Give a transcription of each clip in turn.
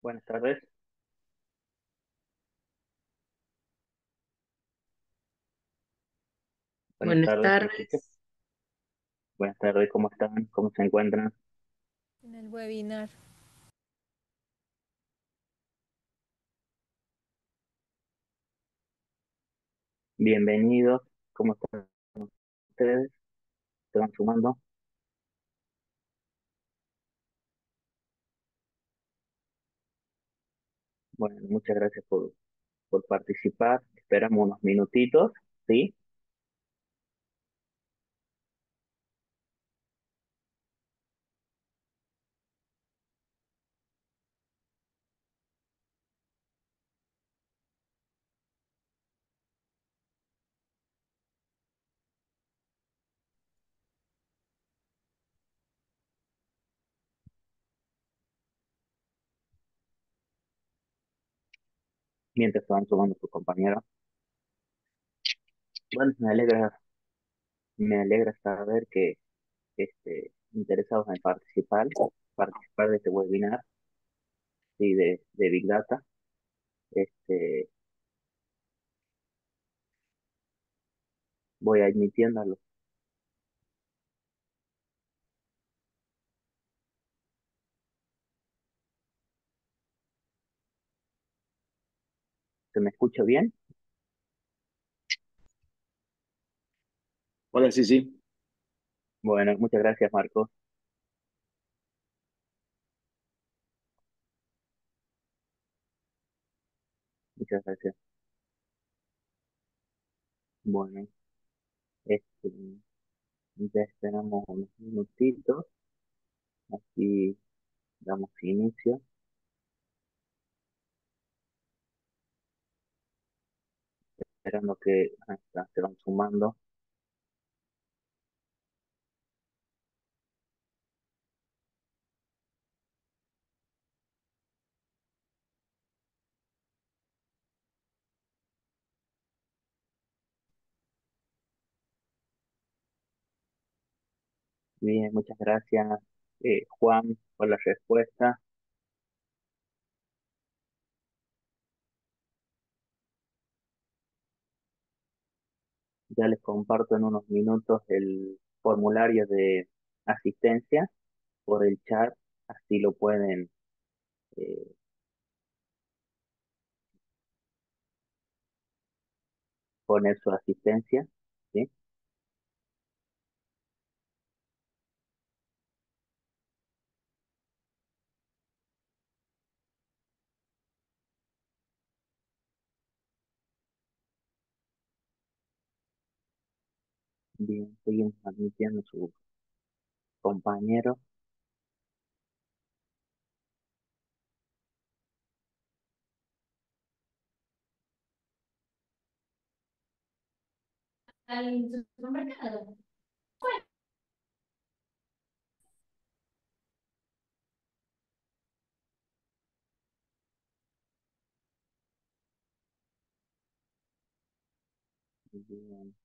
Buenas tardes. Buenas Buenas tardes, ¿me escuchas? tardes. Buenas tardes, ¿cómo están? ¿Cómo se encuentran? En el webinar. Bienvenidos. ¿Cómo están ustedes? ¿Se van sumando? Bueno, muchas gracias por participar. Esperamos unos minutitos, ¿sí? Mientras se van sumando sus compañeros. Bueno, me alegra saber que interesados en participar de este webinar, ¿sí? De Big Data. Este, Voy admitiendo. ¿Se me escucha bien? Hola, sí, sí. Bueno, muchas gracias, Marcos. Muchas gracias. Bueno, este, ya esperamos unos minutitos, así damos inicio, esperando que se van sumando. Bien, muchas gracias, Juan, por la respuesta. Ya les comparto en unos minutos el formulario de asistencia por el chat, así lo pueden eh, poner su asistencia, ¿sí? Bien, seguimos admitiendo su compañero. Al supermercado. Bien.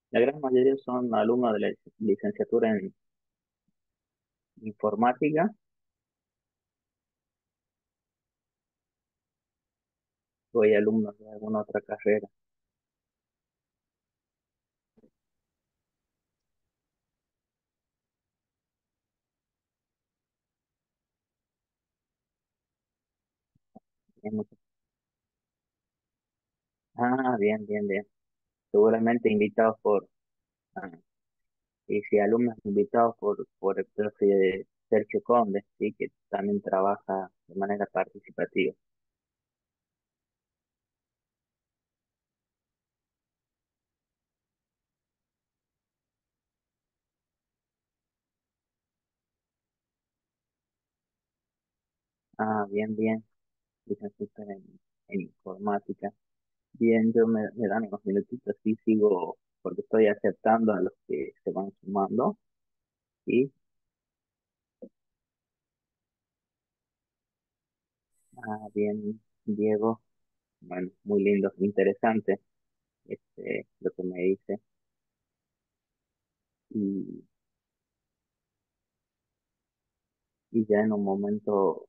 La gran mayoría son alumnos de la licenciatura en informática o hay alumnos de alguna otra carrera. Hay muchos. Ah, bien, bien, bien. Seguramente invitados ah, y si alumnos invitados por el profe Sergio Conde, sí, que también trabaja de manera participativa. Ah, bien, bien. Licenciatura en informática. Bien, me dan unos minutitos y sigo, porque estoy aceptando a los que se van sumando. Sí, bien, Diego. Bueno, muy lindo, interesante lo que me dice. Y, y ya en un momento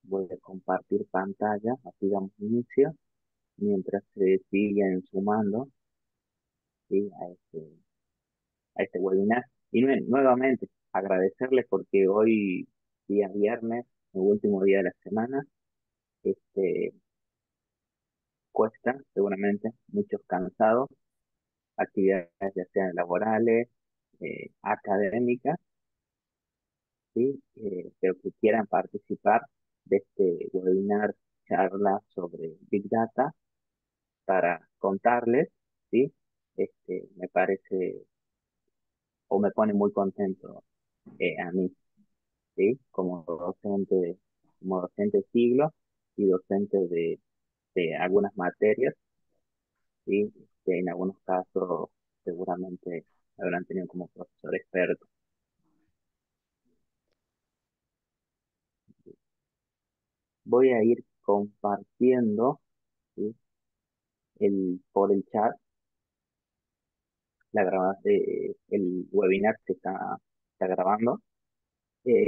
voy a compartir pantalla, así damos inicio, mientras se siguen sumando, ¿sí? a este webinar. Y nuevamente agradecerles porque hoy, día viernes, el último día de la semana, este, cuesta seguramente, muchos cansados, actividades ya sean laborales, académicas, ¿sí? Pero que quieran participar de este webinar, charla sobre Big Data para contarles, ¿sí? Me parece o me pone muy contento a mí, ¿sí? Como docente de siglo y docente de algunas materias, ¿sí? Que en algunos casos seguramente habrán tenido como profesor experto. Voy a ir compartiendo, ¿sí? Por el chat el webinar está grabando.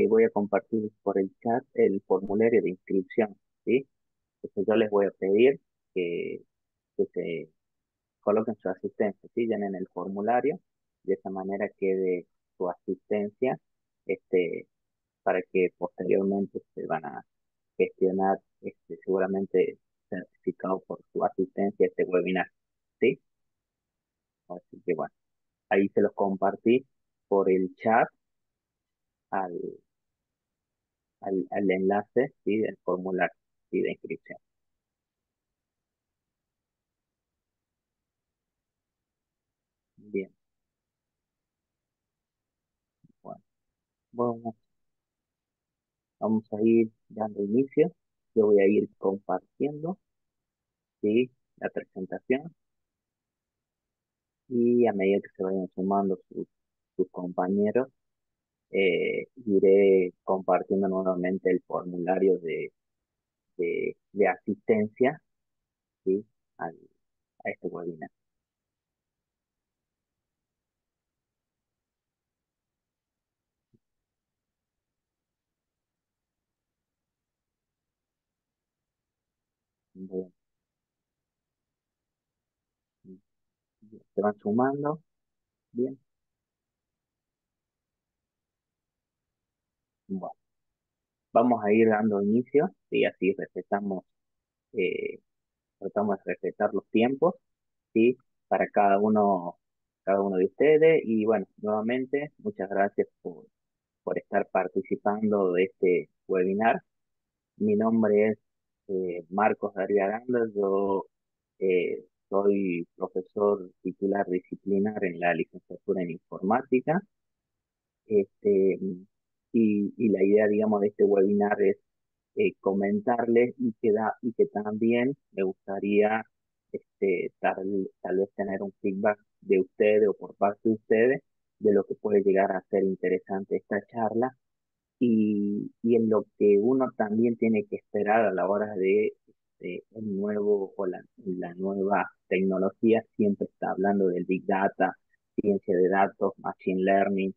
Voy a compartir por el chat el formulario de inscripción, ¿sí? Entonces yo les voy a pedir que se coloquen su asistencia, ¿sí? Llenen el formulario, de esa manera quede su asistencia, este, para que posteriormente se van a gestionar, seguramente certificado por su asistencia a este webinar, ¿sí? Así que bueno, ahí se los compartí por el chat al, al enlace, ¿sí? Del formulario, ¿sí? De inscripción. Bien, bueno, vamos, vamos a ir dando inicio. Yo voy a ir compartiendo, ¿sí? La presentación y a medida que se vayan sumando sus compañeros, iré compartiendo nuevamente el formulario de asistencia, ¿sí? Al- a este webinar. Bien, bien, se van sumando, bien. Bueno, vamos a ir dando inicio, y así eh, tratamos de respetar los tiempos, ¿sí? Para cada uno de ustedes. Y bueno, nuevamente, muchas gracias por estar participando de este webinar. Mi nombre es Marcos Darío Aranda, yo soy profesor titular disciplinar en la licenciatura en informática. Este, y la idea, digamos, de este webinar es comentarles y que también me gustaría tal vez tener un feedback de ustedes o por parte de ustedes de lo que puede llegar a ser interesante esta charla y en lo que uno también tiene que esperar a la hora de el nuevo o la nueva tecnología, siempre está hablando del Big Data, ciencia de datos, Machine Learning,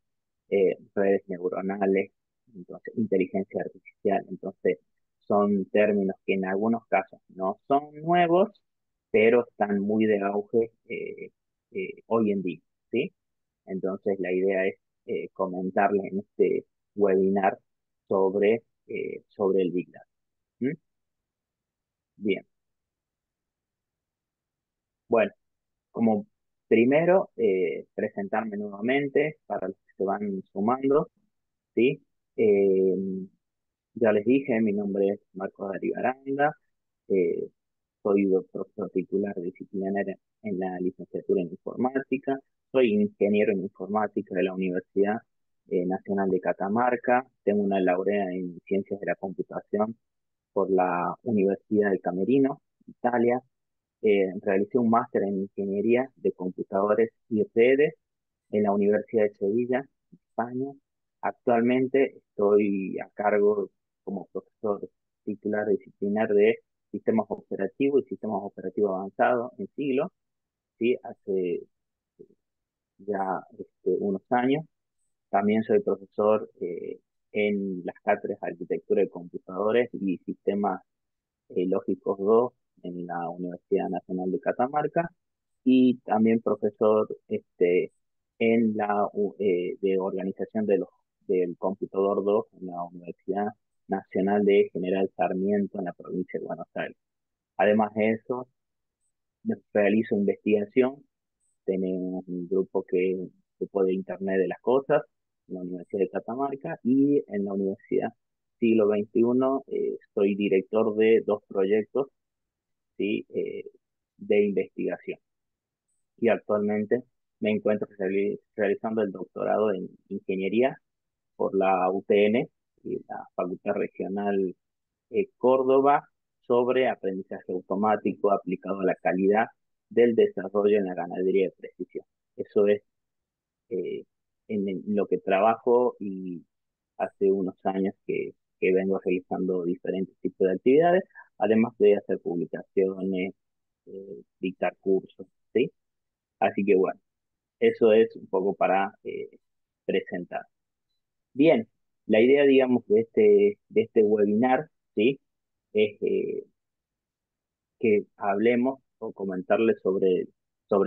redes neuronales, entonces inteligencia artificial. Entonces, son términos que en algunos casos no son nuevos, pero están muy de auge hoy en día, ¿sí? Entonces, la idea es comentarles en este webinar sobre el Big Data. ¿Mm? Bien, bueno, como primero, presentarme nuevamente para los que se van sumando, ¿sí? Eh, ya les dije, mi nombre es Marco Darío Aranda, eh, soy profesor titular disciplinario en la licenciatura en informática, soy ingeniero en informática de la Universidad Nacional de Catamarca, tengo una laurea en ciencias de la computación por la Universidad de Camerino, Italia. Realicé un máster en ingeniería de computadores y redes en la Universidad de Sevilla, España. Actualmente estoy a cargo como profesor titular disciplinar de sistemas operativos y sistemas operativos avanzados en siglo, ¿sí? Hace ya unos años. También soy profesor en las cátedras de arquitectura de computadores y sistemas lógicos 2 en la Universidad Nacional de Catamarca y también profesor en de organización del computador 2 en la Universidad Nacional de General Sarmiento en la provincia de Buenos Aires. Además de eso, realizo investigación. Tenemos un grupo grupo de Internet de las Cosas en la Universidad de Catamarca y en la Universidad Siglo XXI soy director de dos proyectos, ¿sí? De investigación. Y actualmente me encuentro realizando el doctorado en ingeniería por la UTN y la Facultad Regional Córdoba sobre aprendizaje automático aplicado a la calidad del desarrollo en la ganadería de precisión. Eso es eh, en lo que trabajo y hace unos años que vengo realizando diferentes tipos de actividades, además de hacer publicaciones, dictar cursos, ¿sí? Así que bueno, eso es un poco para presentar. Bien, la idea, digamos, de este webinar, ¿sí? Es que hablemos o comentarles sobre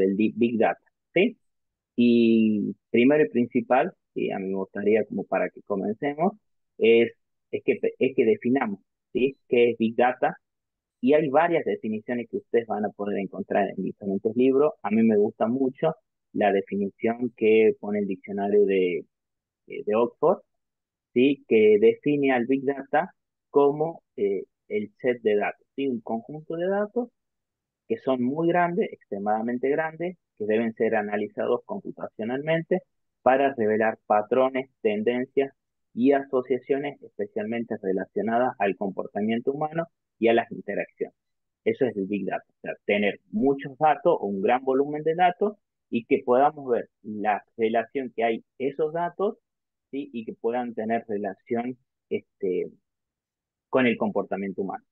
el Big Data, ¿sí? Y primero y principal, y a mí me gustaría como para que comencemos, es, es que definamos, ¿sí? ¿Qué es Big Data? Y hay varias definiciones que ustedes van a poder encontrar en diferentes libros. A mí me gusta mucho la definición que pone el diccionario de Oxford, ¿sí? Que define al Big Data como el set de datos, ¿sí? Un conjunto de datos que son muy grandes, extremadamente grandes, que deben ser analizados computacionalmente para revelar patrones, tendencias y asociaciones especialmente relacionadas al comportamiento humano y a las interacciones. Eso es el Big Data, o sea, tener muchos datos o un gran volumen de datos y que podamos ver la relación que hay esos datos, ¿sí? Y que puedan tener relación este, con el comportamiento humano.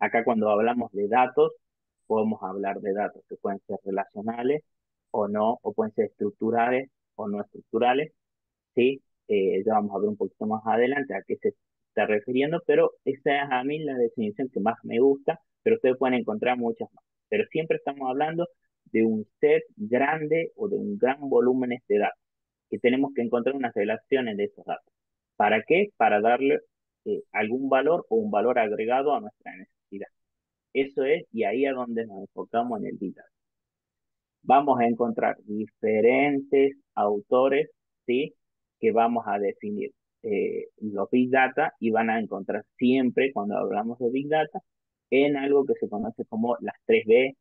Acá cuando hablamos de datos, podemos hablar de datos que pueden ser relacionales o no, o pueden ser estructurales o no estructurales, ¿sí? Ya vamos a ver un poquito más adelante a qué se está refiriendo, pero esa es a mí la definición que más me gusta, pero ustedes pueden encontrar muchas más. Pero siempre estamos hablando de un set grande o de un gran volumen de datos, que tenemos que encontrar unas relaciones de esos datos. ¿Para qué? Para darle algún valor o un valor agregado a nuestra necesidad. Eso es, y ahí es donde nos enfocamos en el Big Data. Vamos a encontrar diferentes autores, ¿sí? Que vamos a definir los Big Data y van a encontrar siempre, cuando hablamos de Big Data, en algo que se conoce como las 3B,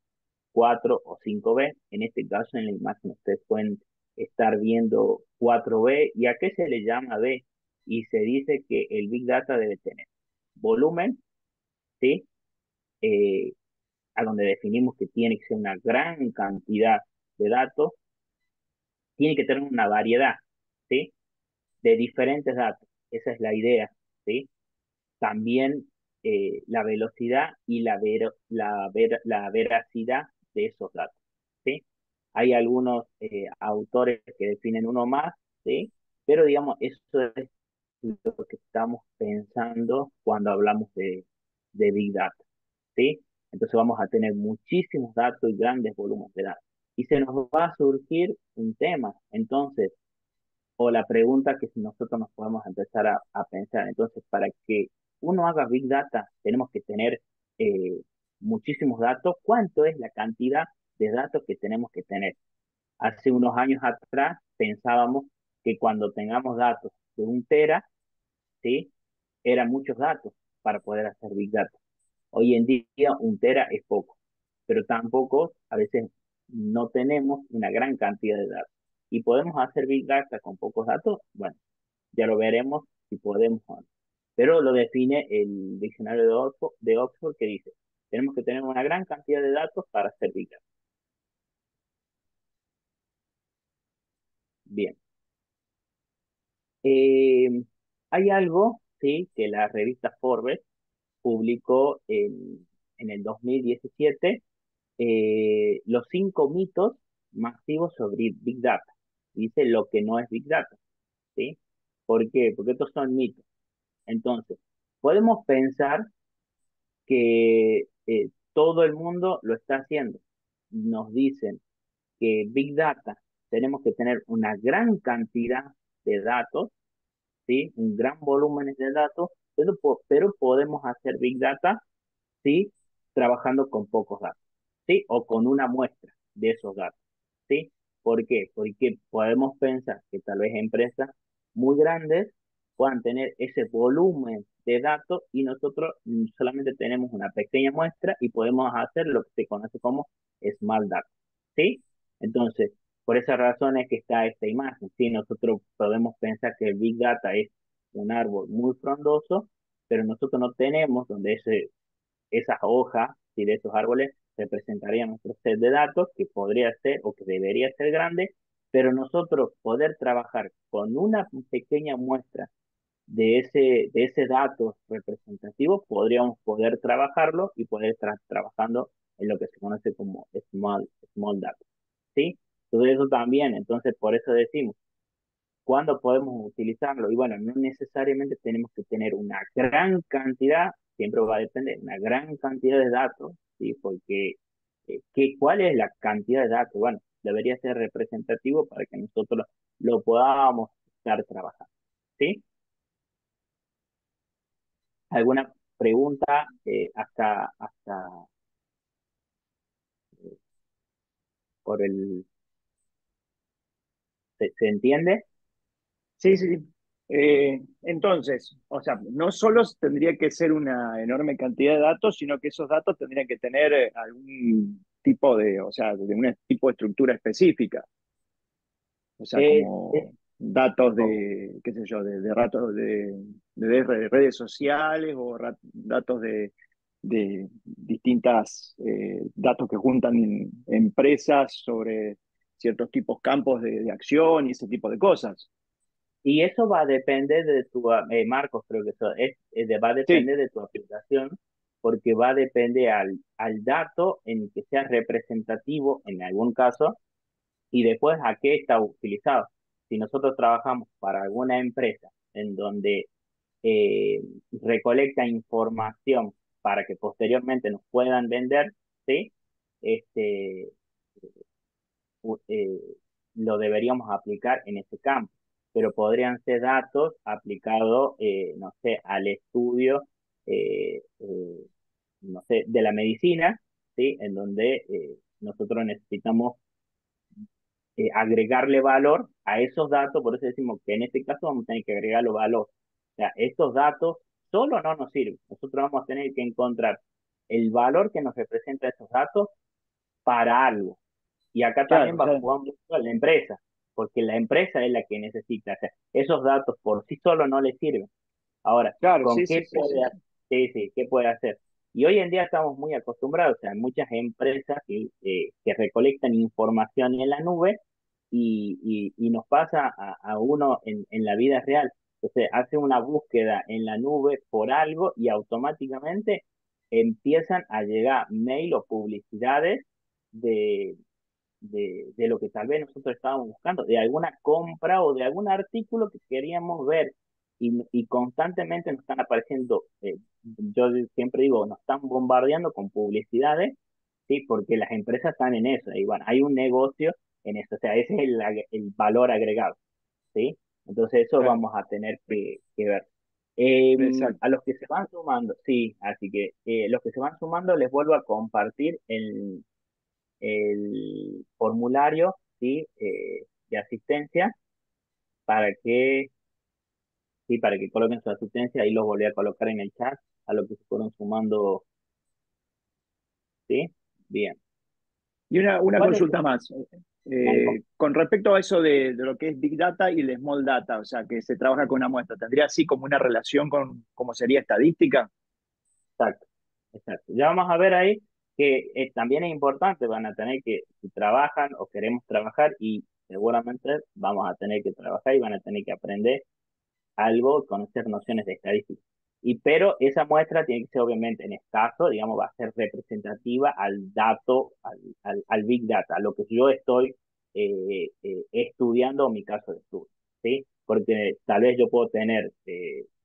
4 o 5B. En este caso, en la imagen ustedes pueden estar viendo 4B. ¿Y a qué se le llama B? Y se dice que el Big Data debe tener volumen, ¿sí? Eh, a donde definimos que tiene que ser una gran cantidad de datos, tiene que tener una variedad, ¿sí? De diferentes datos. Esa es la idea, ¿sí? También la velocidad y la veracidad de esos datos, ¿sí? Hay algunos autores que definen uno más, ¿sí? Pero digamos, eso es lo que estamos pensando cuando hablamos de Big Data, ¿sí? Entonces vamos a tener muchísimos datos y grandes volúmenes de datos. Y se nos va a surgir un tema, entonces, o la pregunta que nosotros nos podemos empezar a pensar. Entonces, para que uno haga Big Data, tenemos que tener eh, muchísimos datos. ¿Cuánto es la cantidad de datos que tenemos que tener? Hace unos años atrás pensábamos que cuando tengamos datos de 1 tera, ¿sí? Eran muchos datos para poder hacer Big Data. Hoy en día 1 tera es poco, pero tampoco a veces no tenemos una gran cantidad de datos. ¿Y podemos hacer Big Data con pocos datos? Bueno, ya lo veremos si podemos o no. Pero lo define el diccionario de Oxford que dice, tenemos que tener una gran cantidad de datos para hacer Big Data. Bien. Eh, Hay algo sí, que la revista Forbes publicó en el 2017 los 5 mitos masivos sobre Big Data. Dice lo que no es Big Data, ¿sí? ¿Por qué? Porque estos son mitos. Entonces, podemos pensar que todo el mundo lo está haciendo. Nos dicen que Big Data tenemos que tener una gran cantidad de datos, ¿sí? Un gran volumen de datos, pero podemos hacer Big Data, ¿sí? Trabajando con pocos datos, ¿sí? O con una muestra de esos datos, ¿sí? ¿Por qué? Porque podemos pensar que tal vez empresas muy grandes puedan tener ese volumen de datos y nosotros solamente tenemos una pequeña muestra y podemos hacer lo que se conoce como small data, ¿sí? Entonces, por esa razón es que está esta imagen, ¿sí? Nosotros podemos pensar que el Big Data es un árbol muy frondoso, pero nosotros no tenemos donde esas hojas y de esos árboles representarían nuestro set de datos que podría ser o que debería ser grande, pero nosotros poder trabajar con una pequeña muestra de ese dato representativo, podríamos poder trabajarlo y poder estar trabajando en lo que se conoce como small data, ¿sí? Todo eso también, entonces por eso decimos, ¿cuándo podemos utilizarlo? Y bueno, no necesariamente tenemos que tener una gran cantidad, siempre va a depender, una gran cantidad de datos, ¿sí? Porque, ¿cuál es la cantidad de datos? Bueno, debería ser representativo para que nosotros lo podamos estar trabajando, ¿sí? ¿Alguna pregunta hasta por se entiende? Sí, sí. Entonces, o sea, no solo tendría que ser una enorme cantidad de datos, sino que esos datos tendrían que tener algún tipo de, o sea, de un tipo de estructura específica. O sea, Eh, eh, como datos o- de, qué sé yo, de ratos de redes sociales o datos de distintas datos que juntan empresas sobre ciertos tipos campos de acción y ese tipo de cosas. y eso va a depender de tu, Marcos, creo que eso va a Sí, depender de tu aplicación, porque va a depender al dato en que sea representativo en algún caso y después a qué está utilizado. Si nosotros trabajamos para alguna empresa en donde eh, recolecta información para que posteriormente nos puedan vender, ¿sí? Este, u- eh, lo deberíamos aplicar en ese campo, pero podrían ser datos aplicados, no sé, al estudio, no sé, de la medicina, ¿sí? En donde nosotros necesitamos agregarle valor a esos datos, por eso decimos que en este caso vamos a tener que agregarle valor. O sea, estos datos solo no nos sirven, nosotros vamos a tener que encontrar el valor que nos representa esos datos para algo. Y acá también claro, va a claro, jugar mucho la empresa, porque la empresa es la que necesita. O sea, esos datos por sí solo no le sirven. Ahora, claro, ¿con sí, qué sí, sí, puede sí. hacer? Sí, sí, ¿qué puede hacer? Y hoy en día estamos muy acostumbrados, o sea, hay muchas empresas que recolectan información en la nube y nos pasa a uno en la vida real. Entonces, hace una búsqueda en la nube por algo y automáticamente empiezan a llegar mail o publicidades de, de lo que tal vez nosotros estábamos buscando, de alguna compra o de algún artículo que queríamos ver y constantemente nos están apareciendo, yo siempre digo, nos están bombardeando con publicidades, sí, porque las empresas están en eso, y bueno, hay un negocio en eso, o sea, ese es el valor agregado, ¿sí? Entonces eso Claro, vamos a tener que ver. exacto. A los que se van sumando, sí, así que los que se van sumando les vuelvo a compartir el formulario, ¿sí? De asistencia para que, sí, para que coloquen su asistencia y los volví a colocar en el chat a lo que se fueron sumando, ¿sí? Bien. Y una ¿Cuál es consulta más. Marco? Con respecto a eso de lo que es Big Data y el Small Data, o sea, que se trabaja con una muestra, ¿tendría así como una relación con cómo sería estadística? Exacto, exacto. Ya vamos a ver ahí que también es importante, van a tener que, si trabajan o queremos trabajar y seguramente vamos a tener que trabajar y van a tener que aprender algo, conocer nociones de estadística. Pero esa muestra tiene que ser obviamente en escaso, digamos, va a ser representativa al dato, al Big Data, a lo que yo estoy estudiando en mi caso de estudio, ¿sí? Porque tal vez yo puedo tener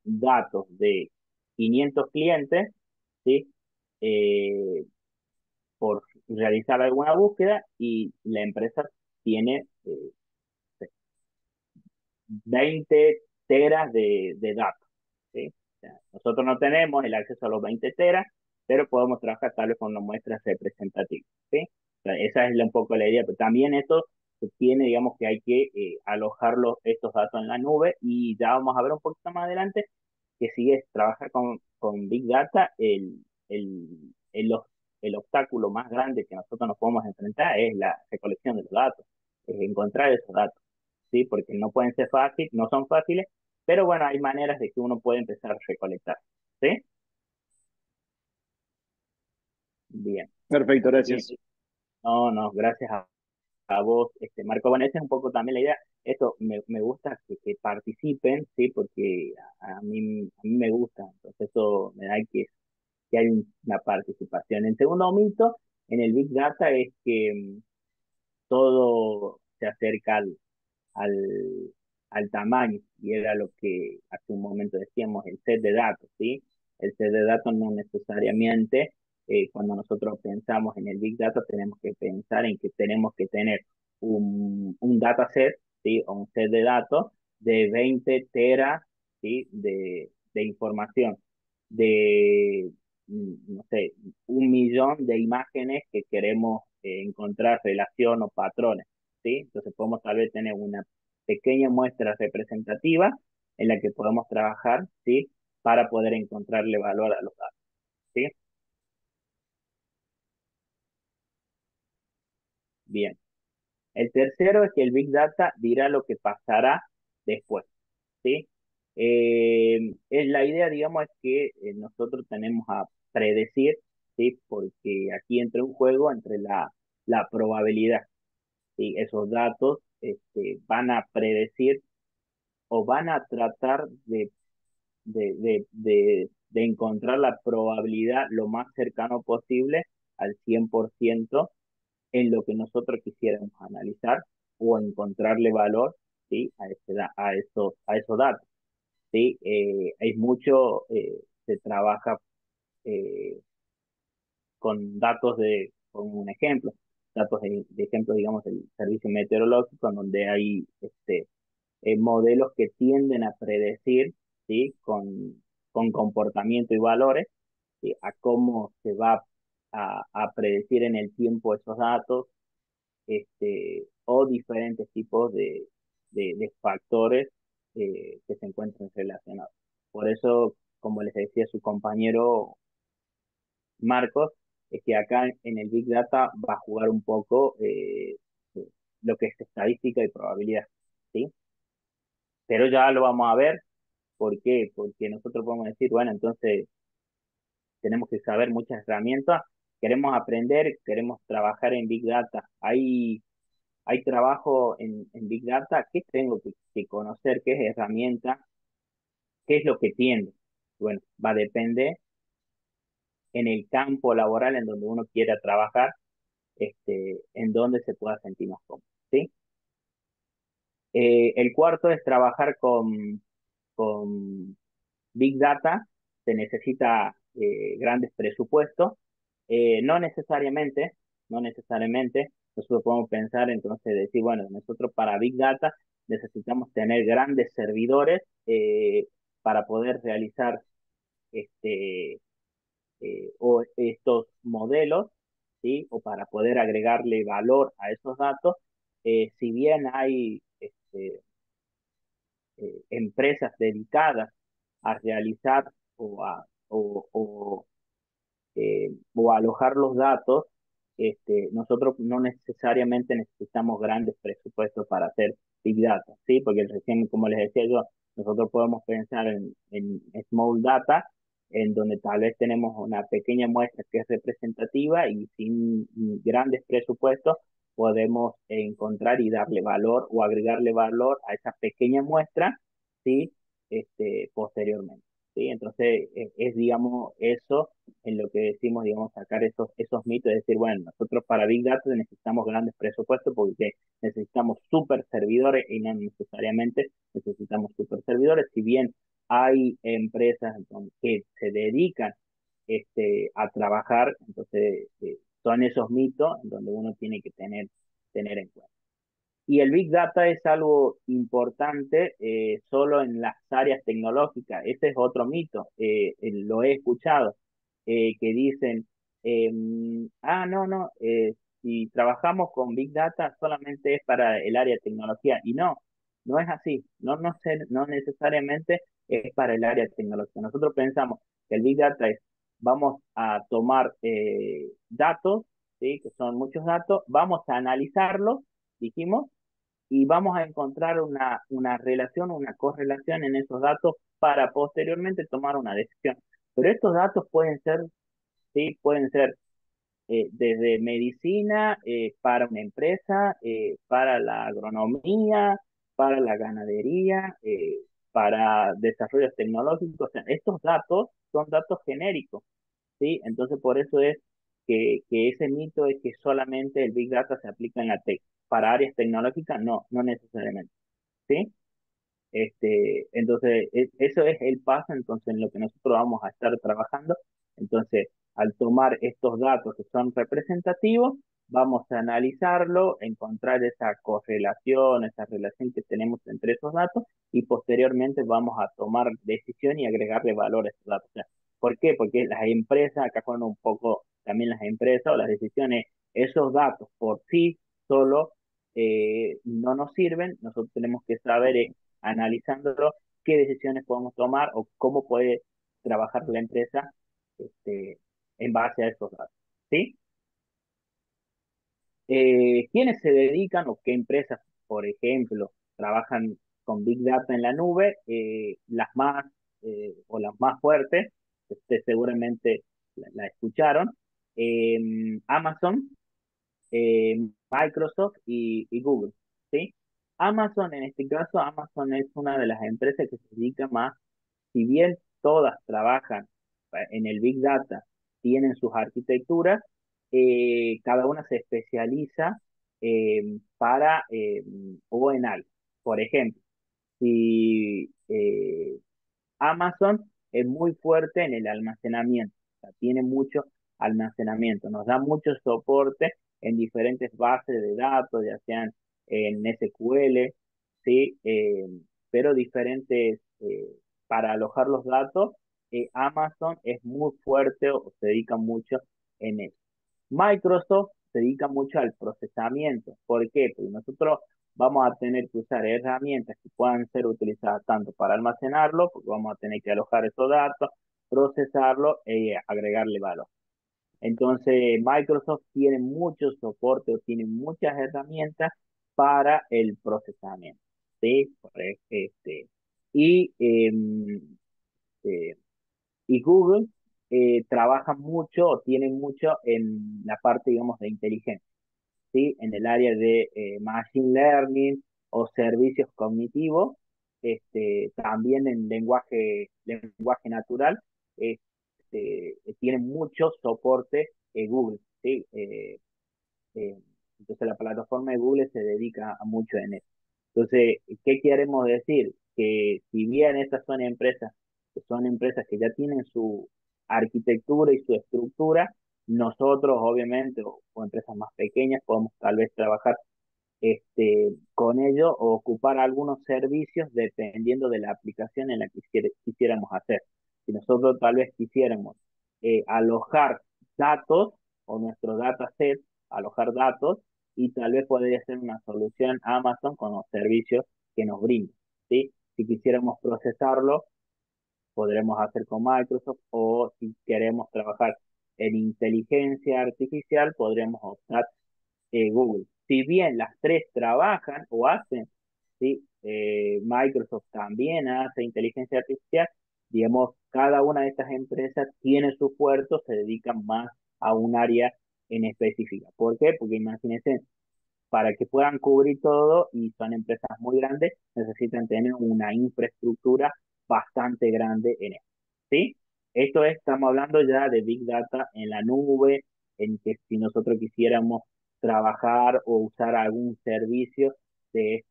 datos de 500 clientes, ¿sí? Eh, por realizar alguna búsqueda y la empresa tiene 20 teras de datos, ¿sí? O sea, nosotros no tenemos el acceso a los 20 teras, pero podemos trabajar tal vez con una muestra representativa, ¿sí? O sea, esa es un poco la idea, pero también esto se tiene, digamos que hay que alojarlos estos datos en la nube y ya vamos a ver un poquito más adelante que si es trabajar con Big Data, el, el, el obstáculo más grande que nosotros nos podemos enfrentar es la recolección de los datos, es encontrar esos datos, ¿sí? Porque no pueden ser fáciles, no son fáciles, pero bueno, hay maneras de que uno puede empezar a recolectar, ¿sí? Bien, Perfecto, bien. gracias. No, no, gracias a vos, Marco. Bueno, esa es un poco también la idea. Esto me gusta que participen, ¿sí? Porque a mí me gusta. Entonces eso me da que hay una participación. El segundo mito en el Big Data es que todo se acerca al, al tamaño, y era lo que hace un momento decíamos, el set de datos, ¿sí? El set de datos no necesariamente, cuando nosotros pensamos en el Big Data, tenemos que pensar en que tenemos que tener un dataset, ¿sí? O un set de datos de 20 teras, ¿sí? De información, de, no sé, 1 millón de imágenes que queremos encontrar relación o patrones, ¿sí? Entonces podemos tal vez tener una pequeña muestra representativa en la que podemos trabajar, ¿sí? Para poder encontrarle valor a los datos, ¿sí? Bien. El tercero es que el Big Data dirá lo que pasará después, ¿sí? Es la idea, digamos, es que nosotros tenemos a predecir, ¿sí? Porque aquí entra un juego entre la probabilidad, ¿sí? Esos datos van a predecir o van a tratar de encontrar la probabilidad lo más cercano posible al 100% en lo que nosotros quisiéramos analizar o encontrarle valor, ¿sí? A esos datos, ¿sí? Hay mucho, se trabaja eh, con datos con un ejemplo, datos de ejemplo, digamos, del servicio meteorológico, en donde hay modelos que tienden a predecir, ¿sí? Con comportamiento y valores, ¿sí? A cómo se va a predecir en el tiempo esos datos, o diferentes tipos de factores que se encuentran relacionados. Por eso, como les decía su compañero Marcos, es que acá en el Big Data va a jugar un poco lo que es estadística y probabilidad, ¿sí? Pero ya lo vamos a ver. ¿Por qué? Porque nosotros podemos decir, bueno, entonces tenemos que saber muchas herramientas, queremos aprender, queremos trabajar en Big Data. Hay trabajo en Big Data, ¿qué tengo que conocer? ¿Qué es herramienta? ¿Qué es lo que tiendo? Bueno, va a depender en el campo laboral en donde uno quiera trabajar, en donde se pueda sentir más cómodo, ¿sí? El cuarto es trabajar con Big Data, se necesita grandes presupuestos. No necesariamente, no necesariamente, nosotros podemos pensar entonces decir, bueno, nosotros para Big Data necesitamos tener grandes servidores para poder realizar este, o estos modelos, ¿sí? O para poder agregarle valor a esos datos. Si bien hay empresas dedicadas a realizar o alojar los datos, nosotros no necesariamente necesitamos grandes presupuestos para hacer Big Data, ¿sí? Porque recién, como les decía yo, nosotros podemos pensar en Small Data, en donde tal vez tenemos una pequeña muestra que es representativa y sin grandes presupuestos podemos encontrar y darle valor o agregarle valor a esa pequeña muestra, ¿sí? posteriormente. ¿Sí? Entonces, digamos, eso en lo que decimos, digamos, sacar esos mitos, es decir, bueno, nosotros para Big Data necesitamos grandes presupuestos porque necesitamos super servidores y no necesariamente necesitamos super servidores, si bien hay empresas que se dedican a trabajar, entonces son esos mitos en donde uno tiene que tener en cuenta. Y el Big Data es algo importante solo en las áreas tecnológicas. Ese es otro mito. Lo he escuchado, que dicen, no, no, si trabajamos con Big Data solamente es para el área de tecnología. Y no, no es así. No necesariamente es para el área de tecnología. Nosotros pensamos que el Big Data es, vamos a tomar datos, ¿sí? Que son muchos datos, vamos a analizarlos, dijimos, y vamos a encontrar una relación, una correlación en esos datos para posteriormente tomar una decisión. Pero estos datos pueden ser, sí, pueden ser desde medicina, para una empresa, para la agronomía, para la ganadería, para desarrollos tecnológicos. O sea, estos datos son datos genéricos, ¿sí? Entonces, por eso es que ese mito es que solamente el Big Data se aplica en la para áreas tecnológicas, no, no necesariamente, ¿sí? Entonces, eso es el paso, entonces, en lo que nosotros vamos a estar trabajando. Entonces, al tomar estos datos que son representativos, vamos a analizarlo, encontrar esa correlación, esa relación que tenemos entre esos datos y posteriormente vamos a tomar decisión y agregarle valor a esos datos. O sea, ¿por qué? Porque las empresas, acá fueron un poco también las empresas o las decisiones, esos datos por sí solo no nos sirven, nosotros tenemos que saber analizándolo, qué decisiones podemos tomar o cómo puede trabajar la empresa este, en base a esos datos. ¿Sí? ¿Quiénes se dedican o qué empresas, por ejemplo, trabajan con Big Data en la nube? Las más o las más fuertes, seguramente la escucharon, Amazon, Microsoft y Google, ¿sí? Amazon, en este caso, Amazon es una de las empresas que se dedica más, si bien todas trabajan en el Big Data, tienen sus arquitecturas, cada una se especializa o en algo. Por ejemplo, si Amazon es muy fuerte en el almacenamiento, o sea, tiene mucho almacenamiento, nos da mucho soporte en diferentes bases de datos, ya sean en SQL, ¿sí? Pero diferentes, para alojar los datos, Amazon es muy fuerte o se dedica mucho en eso. Microsoft se dedica mucho al procesamiento. ¿Por qué? Porque nosotros vamos a tener que usar herramientas que puedan ser utilizadas tanto para almacenarlo, porque vamos a tener que alojar esos datos, procesarlo e agregarle valor. Entonces, Microsoft tiene mucho soporte o tiene muchas herramientas para el procesamiento. ¿Sí? Y, eh, y Google trabaja mucho o tiene mucho en la parte, digamos, de inteligencia, ¿sí? En el área de Machine Learning o servicios cognitivos, también en lenguaje natural, tiene mucho soporte Google, ¿sí? Eh, entonces la plataforma de Google se dedica a mucho en eso. Entonces, ¿qué queremos decir? Que si bien estas son empresas, que son empresas que ya tienen su arquitectura y su estructura, nosotros obviamente, o empresas más pequeñas, podemos tal vez trabajar con ello o ocupar algunos servicios dependiendo de la aplicación en la que quisiéramos hacer. Si nosotros tal vez quisiéramos alojar datos o nuestro dataset, alojar datos, y tal vez podría ser una solución Amazon con los servicios que nos brinda, ¿sí? Si quisiéramos procesarlo, podremos hacer con Microsoft, o si queremos trabajar en inteligencia artificial, podremos optar Google. Si bien las tres trabajan o hacen, ¿sí? Microsoft también hace inteligencia artificial, digamos, cada una de estas empresas tiene su puerto, se dedican más a un área en específica. ¿Por qué? Porque imagínense, para que puedan cubrir todo y son empresas muy grandes, necesitan tener una infraestructura bastante grande en esto, ¿sí? Estamos hablando ya de Big Data en la nube, en que si nosotros quisiéramos trabajar o usar algún servicio de